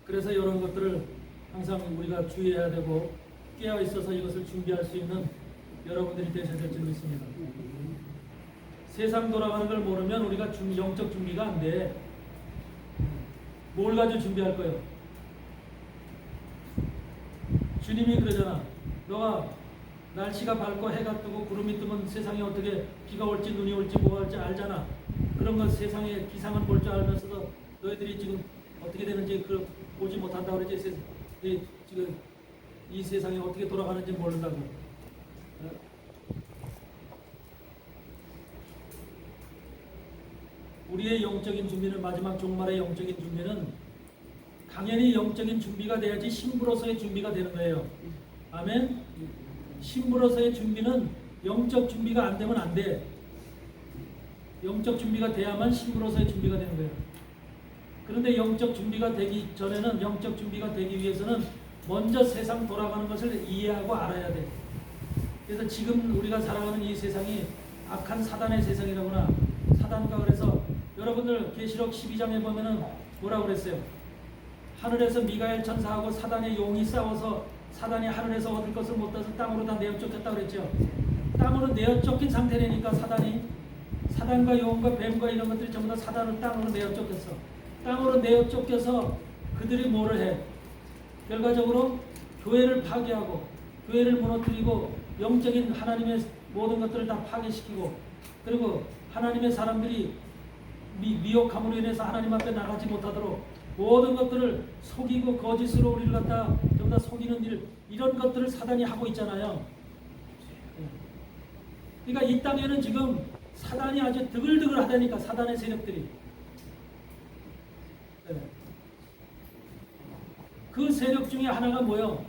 그래서 이런 것들을 항상 우리가 주의해야 되고 깨어 있어서 이것을 준비할 수 있는 여러분들이 되셔야 될 줄 믿습니다. 세상 돌아가는 걸 모르면 우리가 영적 준비가 안 돼. 뭘 가지고 준비할 거예요? 주님이 그러잖아. 너가 날씨가 밝고 해가 뜨고 구름이 뜨면 세상에 어떻게 비가 올지 눈이 올지 뭐가 올지 알잖아. 그런 건 세상의 기상은 볼 줄 알면서도 너희들이 지금 어떻게 되는지 보지 못한다고 그러지. 지금 이 세상이 어떻게 돌아가는지 모른다고. 우리의 영적인 준비는 마지막 종말의 영적인 준비는 당연히 영적인 준비가 돼야지 신부로서의 준비가 되는 거예요. 아멘. 신부로서의 준비는 영적 준비가 안 되면 안 돼. 영적 준비가 돼야만 신부로서의 준비가 되는 거예요. 그런데 영적 준비가 되기 전에는 영적 준비가 되기 위해서는 먼저 세상 돌아가는 것을 이해하고 알아야 돼. 그래서 지금 우리가 살아가는 이 세상이 악한 사단의 세상이라구나. 사단과 그래서 여러분들 계시록 12장에 보면은 뭐라고 그랬어요? 하늘에서 미가엘 천사하고 사단의 용이 싸워서 사단이 하늘에서 얻을 것을 못 얻어서 땅으로 다 내어 쫓겼다고 그랬죠. 땅으로 내어 쫓긴 상태라니까 사단과 용과 뱀과 이런 것들이 전부 다 사단을 땅으로 내어 쫓겼어. 땅으로 내어 쫓겨서 그들이 뭐를 해? 결과적으로 교회를 파괴하고 교회를 무너뜨리고 영적인 하나님의 모든 것들을 다 파괴시키고 그리고 하나님의 사람들이 미혹함으로 인해서 하나님 앞에 나가지 못하도록 모든 것들을 속이고 거짓으로 우리를 갖다 전부 다 속이는 일 이런 것들을 사단이 하고 있잖아요. 그러니까 이 땅에는 지금 사단이 아주 드글드글 하다니까 사단의 세력들이 그 세력 중에 하나가 뭐요?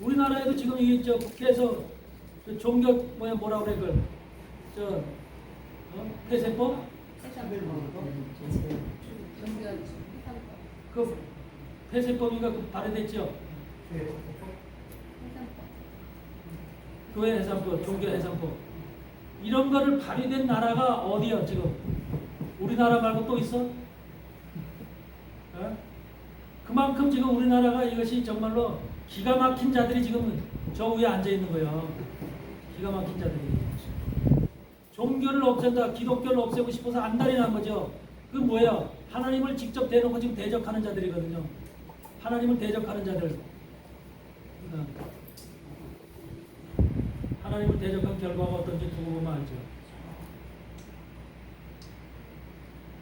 우리나라에도 지금 이 국회에서 종교 뭐라 그래 폐쇄법? 그 폐쇄법인가 발의됐죠? 교회 해산법, 종교 해산법 이런 거를 발의된 나라가 어디야 지금? 우리나라 말고 또 있어? 그만큼 지금 우리나라가 이것이 정말로 기가 막힌 자들이 지금 저 위에 앉아 있는 거예요. 기가 막힌 자들이. 종교를 없앤다, 기독교를 없애고 싶어서 안달이 난 거죠. 그 뭐야? 하나님을 직접 대놓고 지금 대적하는 자들이거든요. 하나님을 대적하는 자들. 하나님을 대적한 결과가 어떤지 두고 보면 알죠.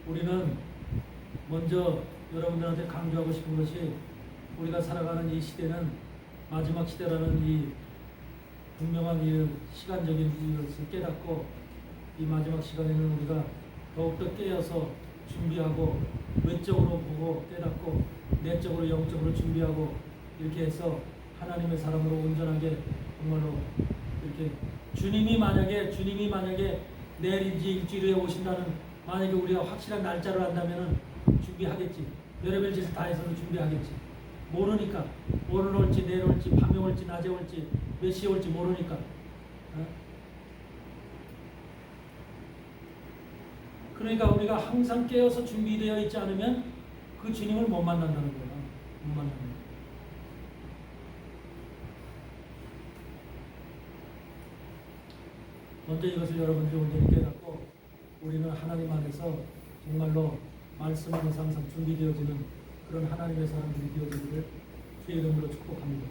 우리는 먼저 여러분들한테 강조하고 싶은 것이 우리가 살아가는 이 시대는 마지막 시대라는 이 분명한 이 시간적인 이것을 깨닫고 이 마지막 시간에는 우리가 더욱더 깨어서 준비하고 외적으로 보고 깨닫고 내적으로 영적으로 준비하고 이렇게 해서 하나님의 사람으로 온전하게 정말로 이렇게 주님이 만약에 내일 이제 일주일에 오신다는 만약에 우리가 확실한 날짜를 안다면은 준비하겠지. 별의별 짓을 다 해서는 준비하겠지. 모르니까 오늘 올지 내일 올지 밤에 올지 낮에 올지 몇 시에 올지 모르니까. 그러니까 우리가 항상 깨어서 준비되어 있지 않으면 그 주님을 못 만난다는 거야. 못 만나는 거야. 먼저 이것을 여러분들이 온전히 깨닫고 우리는 하나님 안에서 정말로 말씀 안에서 항상 준비되어지는 그런 하나님의 사람들이 되어지기를 주의 이름으로 축복합니다.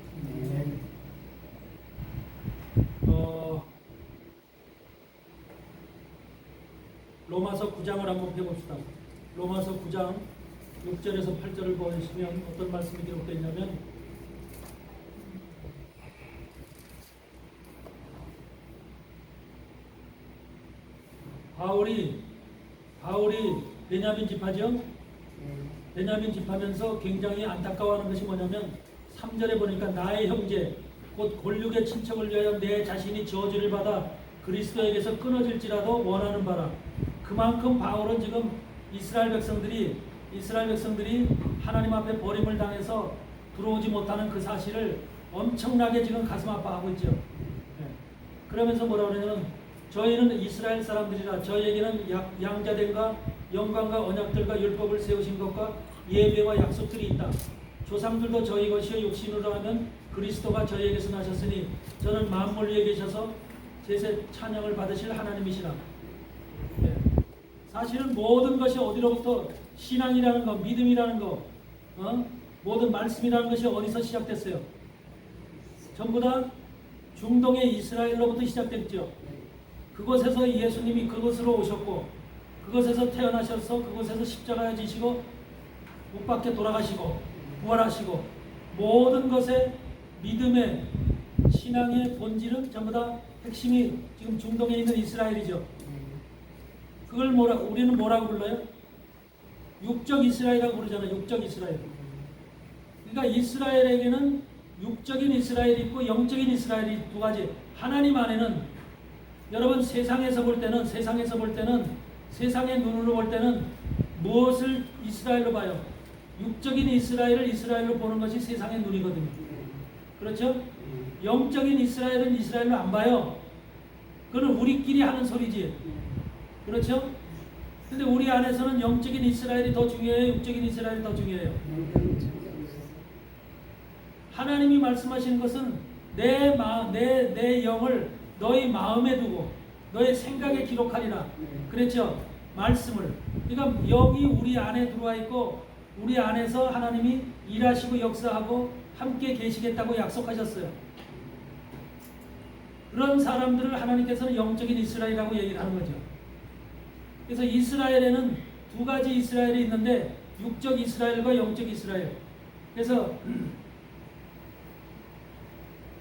로마서 9장을 한번 펴봅시다. 로마서 9장 6절에서 8절을 보시면 어떤 말씀이 기록되어 있냐면 바울이 베냐민 집하죠. 베냐민 집하면서 굉장히 안타까워하는 것이 뭐냐면 3절에 보니까 나의 형제 곧 골육의 친척을 위하여 내 자신이 저주를 받아 그리스도에게서 끊어질지라도 원하는 바라. 그만큼 바울은 지금 이스라엘 백성들이 하나님 앞에 버림을 당해서 들어오지 못하는 그 사실을 엄청나게 지금 가슴 아파하고 있죠. 그러면서 뭐라 그러냐면 저희는 이스라엘 사람들이라 저희에게는 양자됨과 영광과 언약들과 율법을 세우신 것과 예배와 약속들이 있다. 조상들도 저희 것이요 육신으로 하면 그리스도가 저희에게서 나셨으니 저는 만물 위에 계셔서 제세 찬양을 받으실 하나님이시라. 사실은 모든 것이 어디로부터 신앙이라는 거, 믿음이라는 거, 모든 말씀이라는 것이 어디서 시작됐어요? 전부 다 중동의 이스라엘로부터 시작됐죠. 그곳에서 예수님이 그곳으로 오셨고 그곳에서 태어나셔서 그곳에서 십자가에 지시고 못 박혀 돌아가시고 부활하시고 모든 것의 믿음의 신앙의 본질은 전부 다 핵심이 지금 중동에 있는 이스라엘이죠. 그걸 우리는 뭐라고 불러요? 육적 이스라엘이라고 부르잖아요. 육적 이스라엘. 그러니까 이스라엘에게는 육적인 이스라엘이 있고 영적인 이스라엘이 두 가지. 하나님 안에는 여러분 세상에서 볼 때는 세상의 눈으로 볼 때는 무엇을 이스라엘로 봐요? 육적인 이스라엘을 이스라엘로 보는 것이 세상의 눈이거든요. 그렇죠? 영적인 이스라엘은 이스라엘로 안 봐요. 그건 우리끼리 하는 소리지. 그렇죠? 근데 우리 안에서는 영적인 이스라엘이 더 중요해요? 육적인 이스라엘이 더 중요해요? 하나님이 말씀하시는 것은 내 영을 너희 마음에 두고 너의 생각에 기록하리라. 그랬죠? 말씀을. 그러니까 영이 우리 안에 들어와 있고 우리 안에서 하나님이 일하시고 역사하고 함께 계시겠다고 약속하셨어요. 그런 사람들을 하나님께서는 영적인 이스라엘이라고 얘기를 하는 거죠. 그래서 이스라엘에는 두 가지 이스라엘이 있는데 육적 이스라엘과 영적 이스라엘. 그래서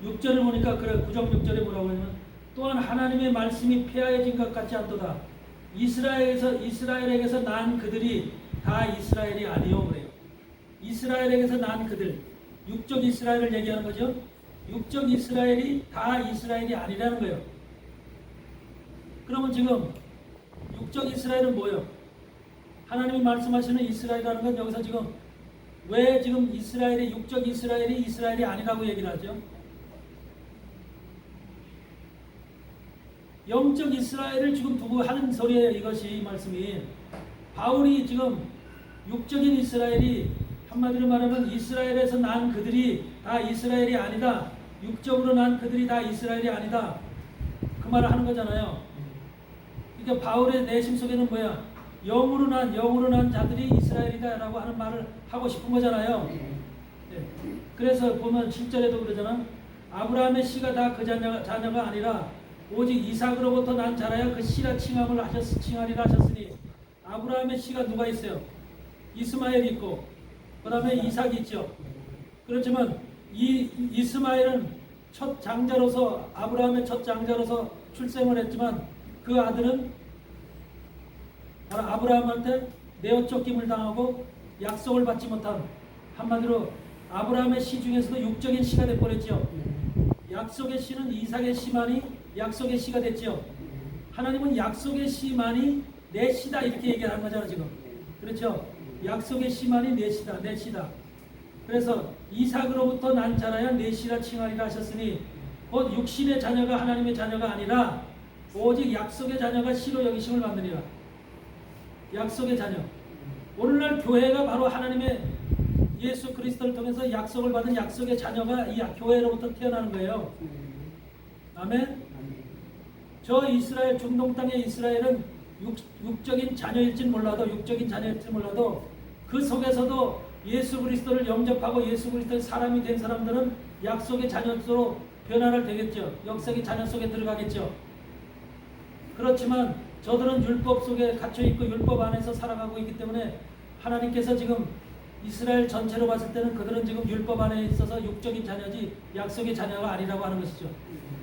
6절을 보니까 그래 9장 6절에 뭐라고 하냐면 또한 하나님의 말씀이 폐하여진 것 같지 않도다. 이스라엘에게서 난 그들이 다 이스라엘이 아니요 그래요. 이스라엘에게서 난 그들 육적 이스라엘을 얘기하는 거죠. 육적 이스라엘이 다 이스라엘이 아니라는 거예요. 그러면 지금 육적 이스라엘은 뭐예요? 하나님이 말씀하시는 이스라엘이라는 건 여기서 지금 왜 지금 이스라엘이 육적 이스라엘이 이스라엘이 아니라고 얘기를 하죠? 영적 이스라엘을 지금 두고 하는 소리예요. 이것이 이 말씀이 바울이 지금 육적인 이스라엘이 한마디로 말하면 이스라엘에서 난 그들이 다 이스라엘이 아니다. 육적으로 난 그들이 다 이스라엘이 아니다. 그 말을 하는 거잖아요. 그러니까 바울의 내심 속에는 뭐야? 영으로 난 자들이 이스라엘이다라고 하는 말을 하고 싶은 거잖아요. 네. 그래서 보면 7절에도 그러잖아. 아브라함의 씨가 다 그 자녀가 아니라 오직 이삭으로부터 난 자라야 그 씨라 칭하리라 하셨으니 아브라함의 씨가 누가 있어요? 이스마엘이 있고 그다음에 이삭이 있죠. 그렇지만 이 이스마엘은 첫 장자로서 아브라함의 첫 장자로서 출생을 했지만 그 아들은 바로 아브라함한테 내어 쫓김을 당하고 약속을 받지 못한, 한마디로 아브라함의 씨 중에서도 육적인 씨가 되어버렸죠. 약속의 씨는 이삭의 씨만이 약속의 씨가 됐죠. 하나님은 약속의 씨만이 내 씨다 이렇게 얘기하는 거잖아요 지금. 그렇죠. 약속의 씨만이 내 씨다, 내 씨다. 그래서 이삭으로부터 난 자라야 내 씨라 칭하리라 하셨으니 곧 육신의 자녀가 하나님의 자녀가 아니라 오직 약속의 자녀가 씨로 여기심을 받느니라. 약속의 자녀. 오늘날 교회가 바로 하나님의 예수 그리스도를 통해서 약속을 받은 약속의 자녀가 이 교회로부터 태어나는 거예요. 아멘. 저 이스라엘, 중동 땅의 이스라엘은 육적인 자녀일진 몰라도, 육적인 자녀일진 몰라도 그 속에서도 예수 그리스도를 영접하고 예수 그리스도의 사람이 된 사람들은 약속의 자녀로 변화를 되겠죠. 약속의 자녀 속에 들어가겠죠. 그렇지만 저들은 율법 속에 갇혀있고 율법 안에서 살아가고 있기 때문에 하나님께서 지금 이스라엘 전체로 봤을 때는 그들은 지금 율법 안에 있어서 육적인 자녀지 약속의 자녀가 아니라고 하는 것이죠.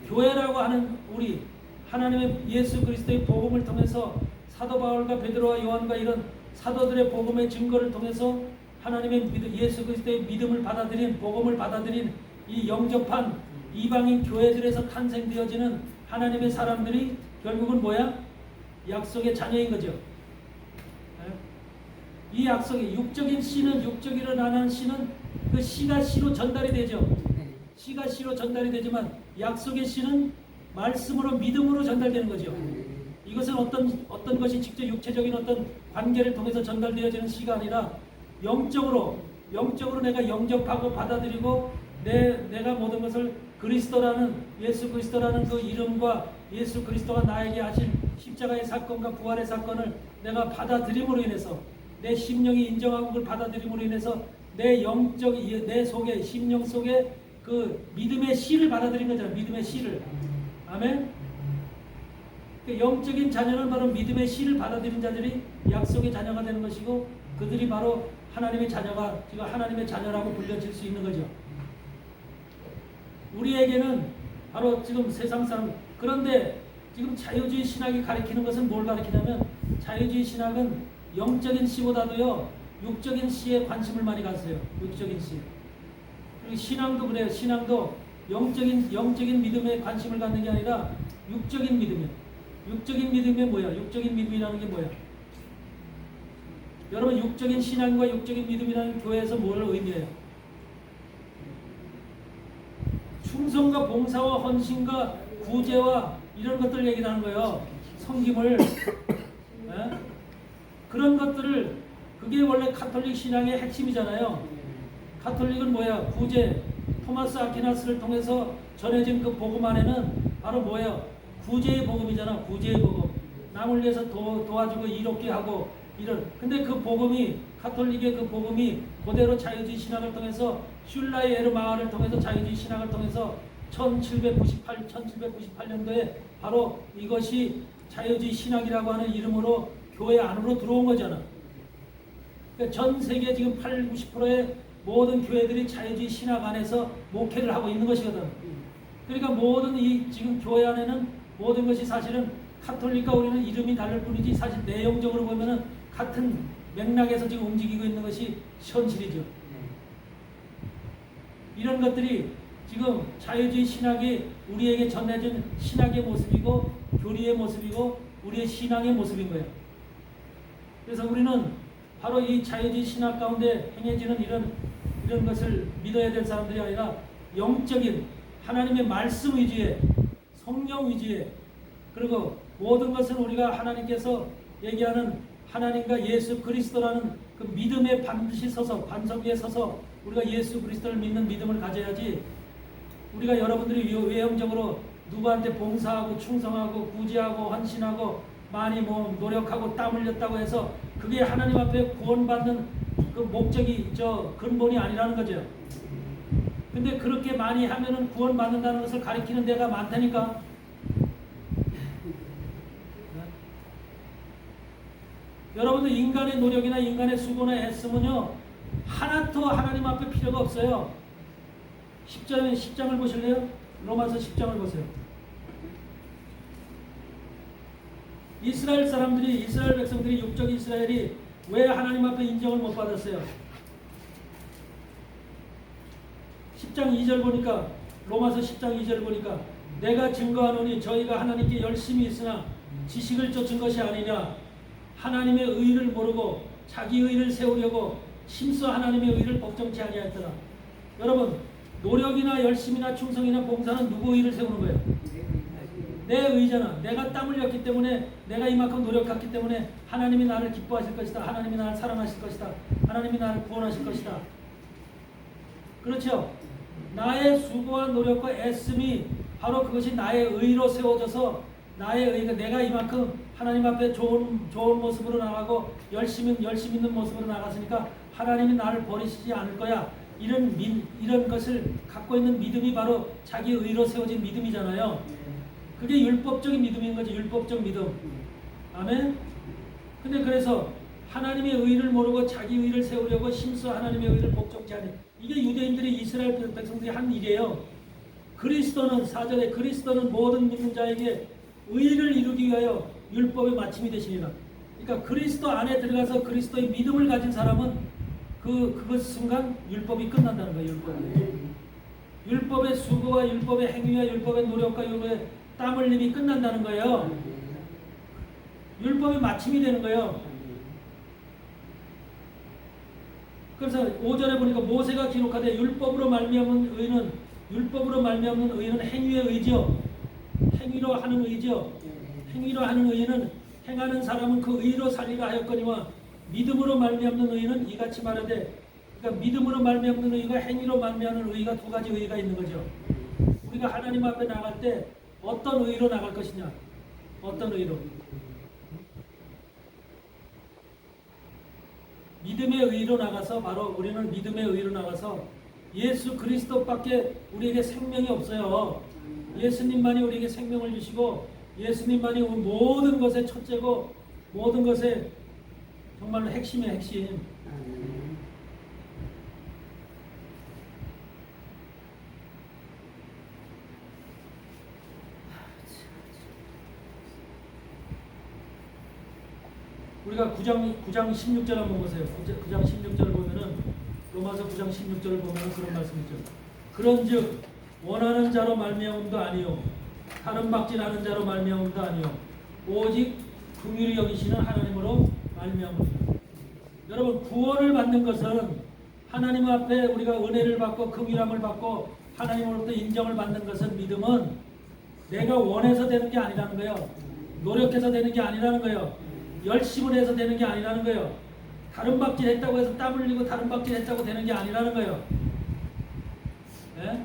교회라고 하는 우리 하나님의 예수 그리스도의 복음을 통해서 사도 바울과 베드로와 요한과 이런 사도들의 복음의 증거를 통해서 하나님의 예수 그리스도의 믿음을 받아들인, 복음을 받아들인 이 영접한 이방인 교회들에서 탄생되어지는 하나님의 사람들이 결국은 뭐야? 약속의 자녀인 거죠. 이 약속의 육적인 씨는, 육적으로 나는 씨는 그 씨가 씨로 전달이 되죠. 씨가 씨로 전달이 되지만 약속의 씨는 말씀으로, 믿음으로 전달되는 거죠. 이것은 어떤 것이 직접 육체적인 어떤 관계를 통해서 전달되어지는 씨가 아니라 영적으로 내가 영접하고 받아들이고 내가 모든 것을 그리스도라는, 예수 그리스도라는 그 이름과 예수 그리스도가 나에게 하신 십자가의 사건과 부활의 사건을 내가 받아들임으로 인해서, 내 심령이 인정하고 그걸 받아들임으로 인해서 내 속에, 심령 속에 그 믿음의 씨를 받아들인 거잖아요. 믿음의 씨를. 아멘. 그 영적인 자녀는 바로 믿음의 씨를 받아들인 자들이 약속의 자녀가 되는 것이고, 그들이 바로 하나님의 자녀가, 지금 하나님의 자녀라고 불려질 수 있는 거죠. 우리에게는 바로 지금 세상 사람, 그런데 지금 자유주의 신학이 가리키는 것은 뭘 가리키냐면, 자유주의 신학은 영적인 씨보다도요 육적인 씨에 관심을 많이 가져요. 육적인 씨. 그리고 신앙도 그래요. 신앙도 영적인 믿음에 관심을 갖는 게 아니라 육적인 믿음이에요. 육적인 믿음이 뭐야? 육적인 믿음이라는 게 뭐야? 여러분, 육적인 신앙과 육적인 믿음이라는 교회에서 뭘 의미해요? 충성과 봉사와 헌신과 구제와 이런 것들 얘기를 하는 거예요. 섬김을. 네? 그런 것들을, 그게 원래 가톨릭 신앙의 핵심이잖아요. 가톨릭은 뭐야? 구제. 토마스 아퀴나스를 통해서 전해진 그 복음 안에는 바로 뭐예요? 구제의 복음이잖아. 구제의 복음. 남을 위해서 도와주고 이롭게 하고 이런. 근데 그 복음이, 가톨릭의 그 복음이 그대로 자유주의 신학을 통해서, 슐라의 에르마하를 통해서 자유주의 신학을 통해서 1798년도에 바로 이것이 자유주의 신학이라고 하는 이름으로 교회 안으로 들어온 거잖아. 그러니까 전 세계 지금 80~90%의 모든 교회들이 자유주의 신학 안에서 목회를 하고 있는 것이거든. 그러니까 모든 이 지금 교회 안에는 모든 것이 사실은 카톨릭과 우리는 이름이 다를 뿐이지 사실 내용적으로 보면은 같은 맥락에서 지금 움직이고 있는 것이 현실이죠. 이런 것들이 지금 자유주의 신학이 우리에게 전해진 신학의 모습이고 교리의 모습이고 우리의 신앙의 모습인 거예요. 그래서 우리는 바로 이 자유주의 신학 가운데 행해지는 이런 것을 믿어야 될 사람들이 아니라 영적인 하나님의 말씀 위주의, 성령 위주의, 그리고 모든 것은 우리가 하나님께서 얘기하는 하나님과 예수 그리스도라는 그 믿음에 반드시 서서, 반석 위에 서서 우리가 예수 그리스도를 믿는 믿음을 가져야지, 우리가 여러분들이 외형적으로 누구한테 봉사하고 충성하고 구제하고 헌신하고 많이 노력하고 땀 흘렸다고 해서 그게 하나님 앞에 구원받는 그 목적이 근본이 아니라는 거죠. 근데 그렇게 많이 하면은 구원받는다는 것을 가리키는 데가 많다니까. 여러분들 인간의 노력이나 인간의 수고나 애씀은요 하나도 하나님 앞에 필요가 없어요. 10장을 보실래요? 로마서 10장을 보세요. 이스라엘 사람들이, 이스라엘 백성들이, 육적 이스라엘이 왜 하나님 앞에 인정을 못 받았어요? 10장 2절 보니까, 로마서 10장 2절 보니까 내가 증거하노니 저희가 하나님께 열심히 있으나 지식을 쫓은 것이 아니냐, 하나님의 의를 모르고 자기 의를 세우려고 심써 하나님의 의를 복종치 아니하였더라. 여러분, 노력이나 열심이나 충성이나 봉사는 누구 의를 세우는 거예요? 내 의잖아. 내가 땀 흘렸기 때문에, 내가 이만큼 노력했기 때문에 하나님이 나를 기뻐하실 것이다. 하나님이 나를 사랑하실 것이다. 하나님이 나를 구원하실 것이다. 그렇죠? 나의 수고와 노력과 애씀이 바로 그것이 나의 의로 세워져서, 나의 의가, 내가 이만큼 하나님 앞에 좋은 모습으로 나가고 열심 있는 모습으로 나갔으니까 하나님이 나를 버리시지 않을 거야. 이런 것을 갖고 있는 믿음이 바로 자기 의로 세워진 믿음이잖아요. 그게 율법적인 믿음인 거지. 율법적 믿음. 아멘. 근데 그래서 하나님의 의를 모르고 자기 의를 세우려고 심써 하나님의 의를 복종치 않니. 이게 유대인들이, 이스라엘 백성들이 한 일이에요. 그리스도는, 4절에 그리스도는 모든 믿는 자에게 의를 이루기 위하여 율법의 마침이 되시니라. 그러니까 그리스도 안에 들어가서 그리스도의 믿음을 가진 사람은 그 순간 율법이 끝난다는 거예요. 율법의 수고와 율법의 행위와 율법의 노력과 율법의 땀 흘림이 끝난다는 거예요. 율법이 마침이 되는 거예요. 그래서 5절에 보니까 모세가 기록하되 율법으로 말미암은 의는 행위의 의지요. 행위로 하는 의지요. 행위로 하는 의는 행하는 사람은 그 의로 살리라 하였거니와 믿음으로 말미암는 의는 이같이 말하되, 그러니까 믿음으로 말미암는 의가 행위로 말미암는 의가 두 가지 의가 있는 거죠. 우리가 하나님 앞에 나갈 때 어떤 의로 나갈 것이냐? 어떤 의로? 믿음의 의로 나가서, 바로 우리는 믿음의 의로 나가서 예수 그리스도밖에 우리에게 생명이 없어요. 예수님만이 우리에게 생명을 주시고 예수님만이 모든 것의 첫째고 모든 것의 정말로 핵심의 핵심. 우리가 9장 16절 한번 보세요. 9장 16절을 보면은, 로마서 9장 16절을 보면은 그런 말씀이죠. 그런즉 원하는 자로 말미암음도 아니요 다른 박질하는 자로 말미암음도 아니요 오직 긍휼히 여기시는 하나님으로 말미암음이다. 여러분, 구원을 받는 것은 하나님 앞에 우리가 은혜를 받고 긍휼함을 받고 하나님으로부터 인정을 받는 것은, 믿음은 내가 원해서 되는 게 아니라는 거예요. 노력해서 되는 게 아니라는 거예요. 열심을 해서 되는 게 아니라는 거예요. 다른 박질 했다고 해서 땀 흘리고 다른 박질 했다고 되는 게 아니라는 거예요. 예?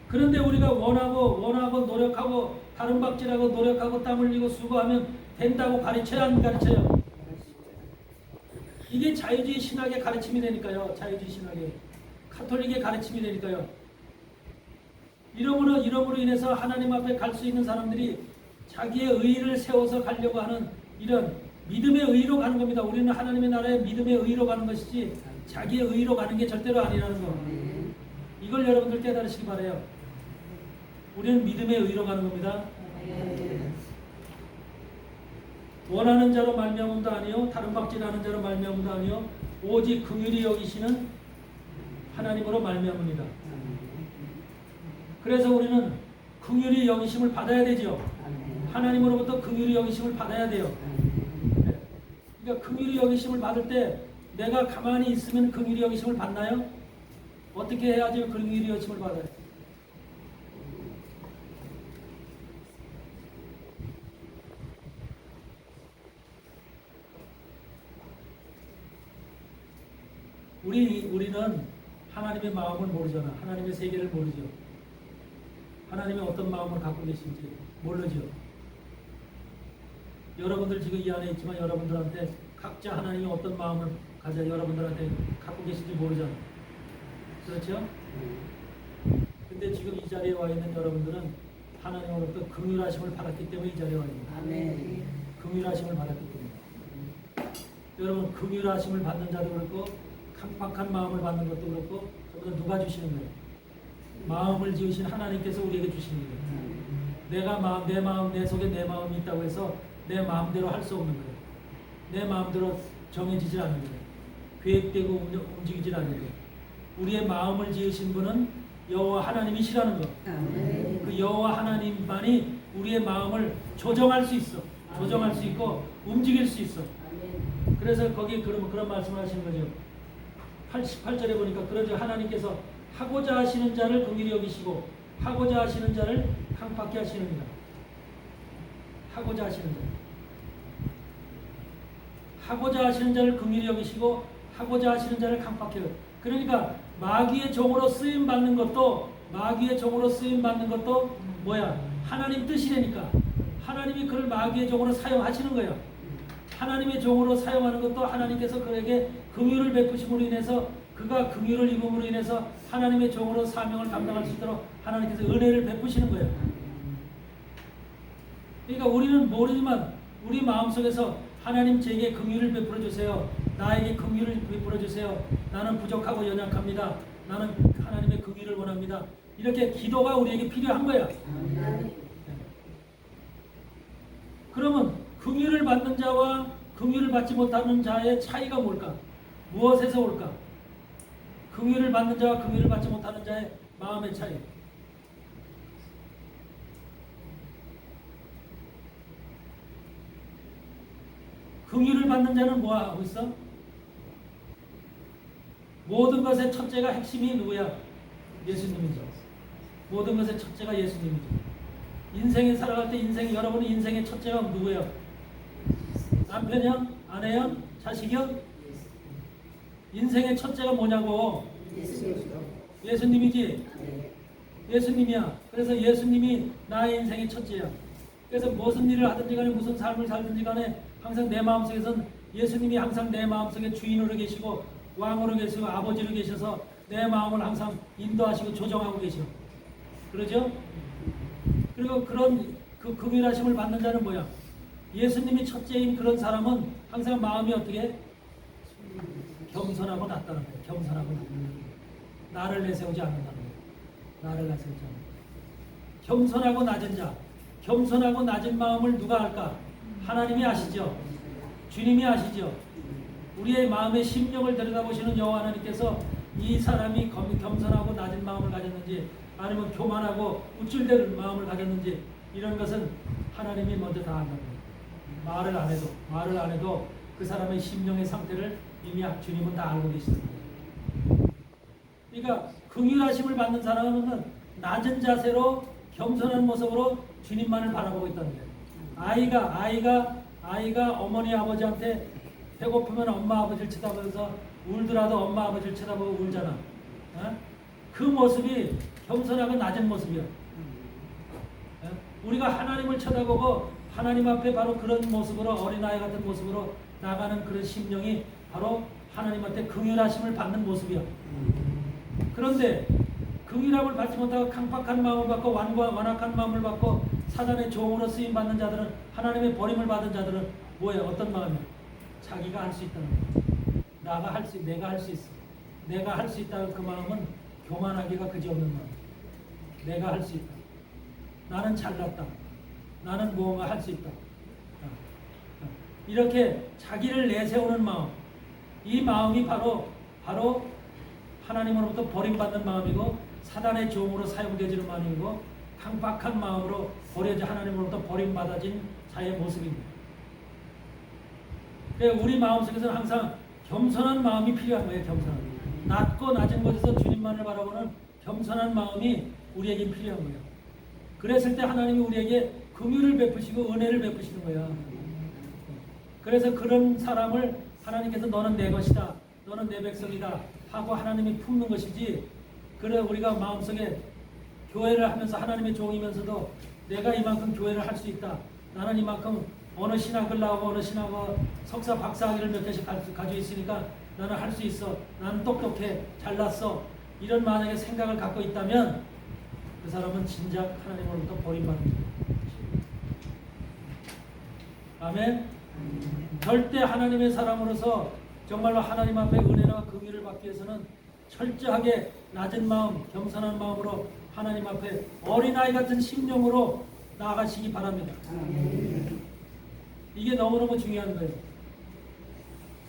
그런데 우리가 원하고 노력하고 다른 박질하고 노력하고 땀 흘리고 수고하면 된다고 가르쳐야 안 가르쳐요? 이게 자유주의 신학의 가르침이 되니까요. 자유주의 신학의 카톨릭의 가르침이 되니까요. 이러므로 인해서 하나님 앞에 갈 수 있는 사람들이 자기의 의를 세워서 가려고 하는 이런 믿음의 의로 가는 겁니다. 우리는 하나님의 나라에 믿음의 의로 가는 것이지 자기의 의로 가는 게 절대로 아니라는 거. 이걸 여러분들 깨달으시기 바라요. 우리는 믿음의 의로 가는 겁니다. 원하는 자로 말미암음도 아니요 다른 박질하는 자로 말미암음도 아니요 오직 긍휼히 여기시는 하나님으로 말미암습니다. 그래서 우리는 긍휼히 여기심을 받아야 되죠. 하나님으로부터 긍휼히 여기심을 받아야 돼요. 그러니까 긍휼히 여기심을 받을 때 내가 가만히 있으면 긍휼히 여기심을 받나요? 어떻게 해야지 긍휼히 여기심을 받아요? 우리는 하나님의 마음을 모르잖아. 하나님의 세계를 모르죠. 하나님의 어떤 마음을 갖고 계신지 모르죠. 여러분들 지금 이 안에 있지만 여러분들한테 각자 하나님이 어떤 마음을 가져 여러분들한테 갖고 계신지 모르잖아. 그렇죠? 근데 지금 이 자리에 와 있는 여러분들은 하나님으로부터 긍휼하심을 받았기 때문에 이 자리에 와 있는 거예요. 긍휼하심을 받았기 때문에. 여러분 긍휼하심을 받는 자도 그렇고 강팍한 마음을 받는 것도 그렇고 전부 다 누가 주시는 거예요? 마음을 지으신 하나님께서 우리에게 주시는 거예요. 내 마음, 내 속에 내 마음이 있다고 해서 내 마음대로 할 수 없는 거예요. 내 마음대로 정해지질 않는 거예요. 계획되고 움직이질 않는 거예요. 우리의 마음을 지으신 분은 여호와 하나님이시라는 거. 그 여호와 하나님만이 우리의 마음을 조정할 수 있어. 조정할 수 있고 움직일 수 있어. 그래서 거기 그런 말씀을 하시는 거죠. 88절에 보니까 그러죠. 하나님께서 하고자 하시는 자를 긍휼히 여기시고 하고자 하시는 자를 강팍히 하시느니라. 하고자 하시는 자. 하고자 하시는 자를 긍휼히 여기시고 하고자 하시는 자를 강팍히 여기시고. 그러니까 마귀의 종으로 쓰임 받는 것도 뭐야? 하나님 뜻이라니까. 하나님이 그를 마귀의 종으로 사용하시는 거예요. 하나님의 종으로 사용하는 것도 하나님께서 그에게 긍휼을 베푸심으로 인해서 그가 긍휼을 입음으로 인해서 하나님의 종으로 사명을 감당할 수 있도록 하나님께서 은혜를 베푸시는 거예요. 그러니까 우리는 모르지만 우리 마음속에서 하나님 제게 긍휼을 베풀어 주세요. 나에게 긍휼을 베풀어 주세요. 나는 부족하고 연약합니다. 나는 하나님의 긍휼을 원합니다. 이렇게 기도가 우리에게 필요한 거야. 그러면 긍휼을 받는 자와 긍휼을 받지 못하는 자의 차이가 뭘까? 무엇에서 올까? 긍휼을 받는 자와 긍휼을 받지 못하는 자의 마음의 차이. 긍휼을 받는 자는 뭐 하고 있어? 모든 것의 첫째가 핵심이 누구야? 예수님이죠. 모든 것의 첫째가 예수님이죠. 인생에 살아갈 때 여러분의 인생의 첫째가 누구예요? 남편이요? 아내요? 자식이요? 인생의 첫째가 뭐냐고? 예수님이지? 예수님이야. 그래서 예수님이 나의 인생의 첫째야. 그래서 무슨 일을 하든지 간에 무슨 삶을 살든지 간에 항상 내 마음속에선 예수님이 항상 내 마음속에 주인으로 계시고 왕으로 계시고 아버지로 계셔서 내 마음을 항상 인도하시고 조정하고 계셔. 그러죠? 그리고 그런 그 긍휼하심을 받는 자는 뭐야? 예수님이 첫째인 그런 사람은 항상 마음이 어떻게? 겸손하고 낮다는 거예요. 겸손하고 낮다는 거예요. 나를 내세우지 않는다는 거예요. 나를 내세우지 않는다. 겸손하고 낮은 자, 겸손하고 낮은 마음을 누가 할까? 하나님이 아시죠? 주님이 아시죠? 우리의 마음의 심령을 들여다보시는 여호와 하나님께서 이 사람이 겸손하고 낮은 마음을 가졌는지 아니면 교만하고 우쭐대는 마음을 가졌는지 이런 것은 하나님이 먼저 다 안다는 거예요. 말을 안 해도 그 사람의 심령의 상태를 이미 주님은 다 알고 계시는 거예요. 그러니까 긍휼하심을 받는 사람은 낮은 자세로 겸손한 모습으로 주님만을 바라보고 있다는 거예요. 아이가 어머니 아버지한테 배고프면 엄마 아버지를 쳐다보면서 울더라도 엄마 아버지를 쳐다보고 울잖아. 어? 그 모습이 겸손하고 낮은 모습이야. 우리가 하나님을 쳐다보고 하나님 앞에 바로 그런 모습으로 어린아이 같은 모습으로 나가는 그런 심령이 바로 하나님한테 긍휼하심을 받는 모습이야. 그런데 긍휼함을 받지 못하고 강팍한 마음을 받고 완악한 마음을 받고 사단의 종으로 쓰임 받는 자들은 하나님의 버림을 받은 자들은 뭐예요? 어떤 마음이야? 자기가 할 수 있다는 거야. 내가 할 수 있어. 내가 할 수 있다는 그 마음은 교만하기가 그지없는 마음. 내가 할 수 있다. 나는 잘났다. 나는 무언가 할 수 있다. 이렇게 자기를 내세우는 마음, 이 마음이 바로 하나님으로부터 버림받는 마음이고 사단의 종으로 사용되지는 마음이고 강박한 마음으로 버려져 하나님으로부터 버림받아진 자의 모습입니다. 그래서 우리 마음속에서는 항상 겸손한 마음이 필요한 거예요. 겸손한 낮고 낮은 곳에서 주님만을 바라보는 겸손한 마음이 우리에게 필요한 거예요. 그랬을 때 하나님이 우리에게 긍휼을 베푸시고 은혜를 베푸시는 거예요. 그래서 그런 사람을 하나님께서 너는 내 것이다. 너는 내 백성이다. 하고 하나님이 품는 것이지. 그래 우리가 마음속에 교회를 하면서 하나님의 종이면서도 내가 이만큼 교회를 할 수 있다. 나는 이만큼 어느 신학을 나오고 어느 신학을 석사 박사학위를 몇 개씩 가지고 있으니까 나는 할 수 있어. 나는 똑똑해. 잘났어. 이런 만약에 생각을 갖고 있다면 그 사람은 진작 하나님으로부터 버림받는 거예요. 아멘. 절대 하나님의 사람으로서 정말로 하나님 앞에 은혜와 긍휼을 받기 위해서는 철저하게 낮은 마음, 겸손한 마음으로 하나님 앞에 어린아이 같은 심령으로 나아가시기 바랍니다. 이게 너무너무 중요한 거예요.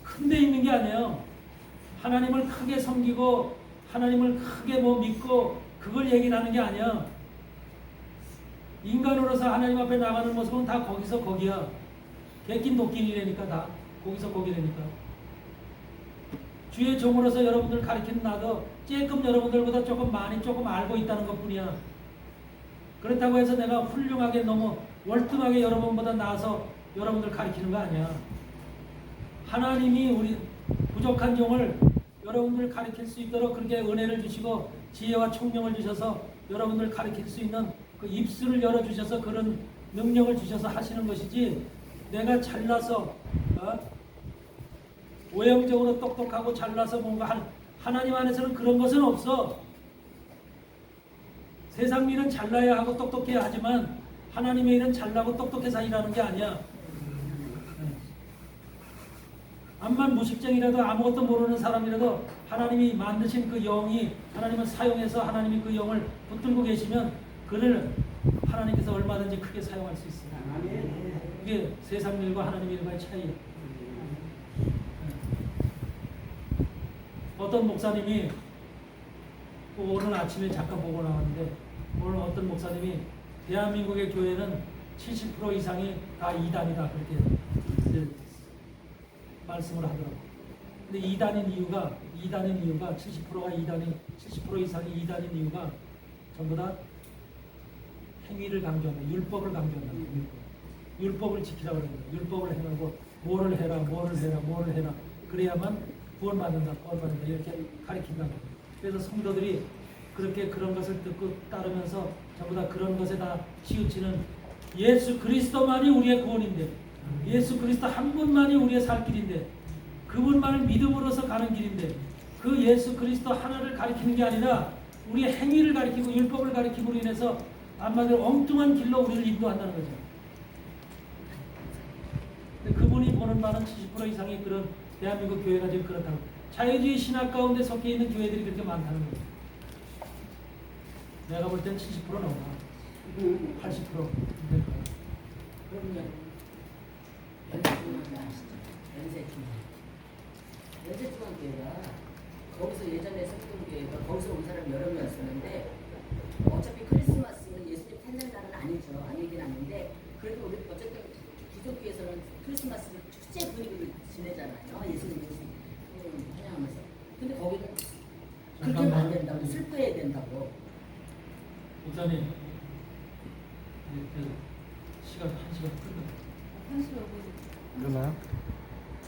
큰 데 있는 게 아니에요. 하나님을 크게 섬기고 하나님을 크게 믿고 그걸 얘기를 하는 게 아니야. 인간으로서 하나님 앞에 나가는 모습은 다 거기서 거기야. 개낀 도끼니라니까 다 거기서 거기라니까. 주의 종으로서 여러분들 가르치는 나도 조금 여러분들보다 조금 알고 있다는 것뿐이야. 그렇다고 해서 내가 훌륭하게 너무 월등하게 여러분보다 나아서 여러분들 가르치는 거 아니야. 하나님이 우리 부족한 종을 여러분들 가르칠 수 있도록 그렇게 은혜를 주시고 지혜와 총명을 주셔서 여러분들 가르칠 수 있는 그 입술을 열어주셔서 그런 능력을 주셔서 하시는 것이지, 내가 잘나서 오형적으로 똑똑하고 잘나서 뭔가 하나님 안에서는 그런 것은 없어. 세상 일은 잘나야 하고 똑똑해야 하지만 하나님의 일은 잘나고 똑똑해서 일하는 게 아니야. 암만 무식쟁이라도 아무것도 모르는 사람이라도 하나님이 만드신 그 영이 하나님을 사용해서 하나님이 그 영을 붙들고 계시면 그를 하나님께서 얼마든지 크게 사용할 수 있어요. 이게 세상 일과 하나님 일과의 차이예요. 어떤 목사님이 오늘 아침에 잠깐 보고 나왔는데, 오늘 어떤 목사님이 대한민국의 교회는 70% 이상이 다 이단이다 그렇게 말씀을 하더라고요. 근데 이단인 이유가 70%가 이단이 70% 이상이 이단인 이유가 전부 다 행위를 강조한다. 율법을 강조한다. 율법을 지키라고 그러는 거예요. 율법을 행하고 뭐를 해라 그래야만 구원받는다 이렇게 가르친다고. 그래서 성도들이 그렇게 그런 것을 듣고 따르면서 전부 다 그런 것에 다 치우치는, 예수 그리스도만이 우리의 구원인데, 예수 그리스도 한 분만이 우리의 살 길인데, 그분만을 믿음으로서 가는 길인데, 그 예수 그리스도 하나를 가리키는 게 아니라 우리의 행위를 가리키고 율법을 가리킴으로 인해서 한마디로 엉뚱한 길로 우리를 인도한다는 거죠. 근데 그분이 보는 바는 70% 이상이 그런 대한민국 교회가 지금 그렇다고. 자유주의 신학 가운데 섞여 있는 교회들이 그렇게 많다는 거예요. 내가 볼 땐 70% 넘어. 80% 될 거야. 그럼요. 연세중앙교회가 거기서 예전에 성동교회가 거기서 온 사람 여러 명이었었는데, 어차피 크리스마스는 예수님 탄생 날은 아니죠. 아니긴 아닌데, 그래도 우리 어쨌든 기독교에서는 크리스마스를 축제 분위기를 지내잖아요. 예수님 환영하면서. 근데 거기는 그렇게 하면 안 된다고, 슬퍼해야 된다고. 목사님, 시간 1시간 끝났어요. 35분. 그러나요?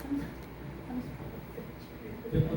30분. 몇 번?